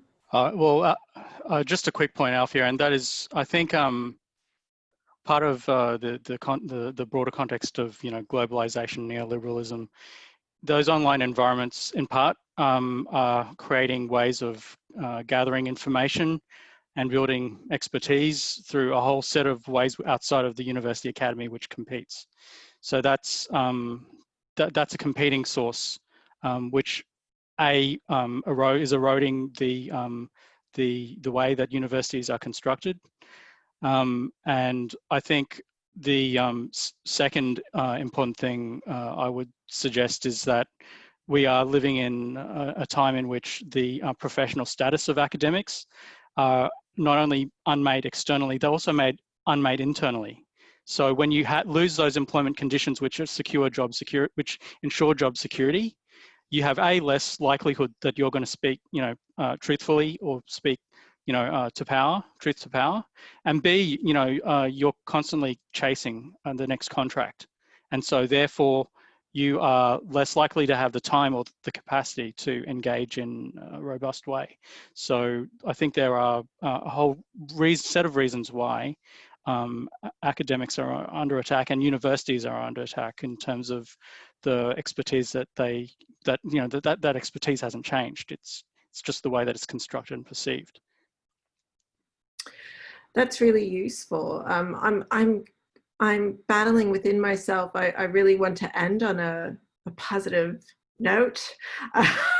Speaker 6: Just a quick point, Alphia, and that is, I think, part of the broader context of globalization, neoliberalism. Those online environments, in part, are creating ways of gathering information and building expertise through a whole set of ways outside of the university academy, which competes. So that's a competing source, which is eroding the way that universities are constructed. And I think the second important thing I would suggest is that we are living in a time in which the professional status of academics are not only unmade externally, they're also made unmade internally. So when you lose those employment conditions which are which ensure job security, you have less likelihood that you're going to speak, truthfully or speak, truth to power, and B, you're constantly chasing the next contract, and so therefore you are less likely to have the time or the capacity to engage in a robust way. So I think there are a whole set of reasons why academics are under attack and universities are under attack in terms of the expertise that that expertise hasn't changed. It's just the way that it's constructed and perceived.
Speaker 1: That's really useful. I'm battling within myself. I really want to end on a positive note,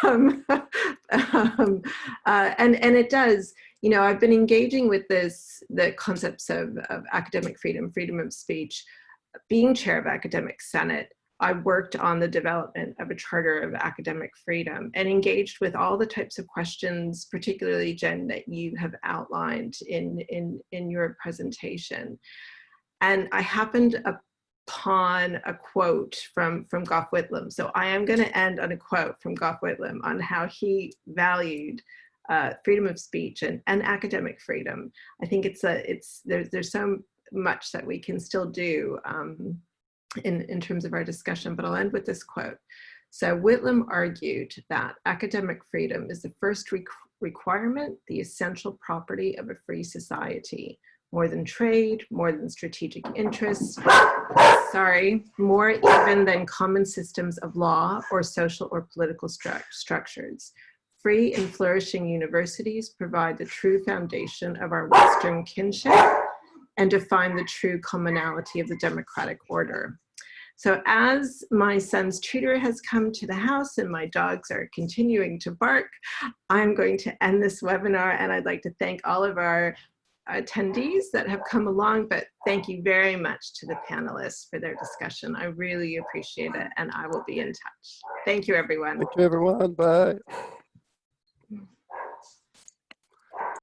Speaker 1: and it does. I've been engaging with the concepts of academic freedom, freedom of speech. Being chair of Academic Senate, I worked on the development of a charter of academic freedom and engaged with all the types of questions, particularly, Jen, that you have outlined in your presentation. And I happened upon a quote from Gough Whitlam. So I am going to end on a quote from Gough Whitlam on how he valued freedom of speech and academic freedom. I think there's so much that we can still do in terms of our discussion, but I'll end with this quote. So Whitlam argued that academic freedom is the first requirement, the essential property of a free society, more than trade, more than strategic interests, more even than common systems of law or social or political structures. Free and flourishing universities provide the true foundation of our Western kinship and define the true commonality of the democratic order. So as my son's tutor has come to the house and my dogs are continuing to bark, I'm going to end this webinar, and I'd like to thank all of our attendees that have come along, but thank you very much to the panelists for their discussion. I really appreciate it, and I will be in touch. Thank you, everyone.
Speaker 4: Thank you, everyone. Bye.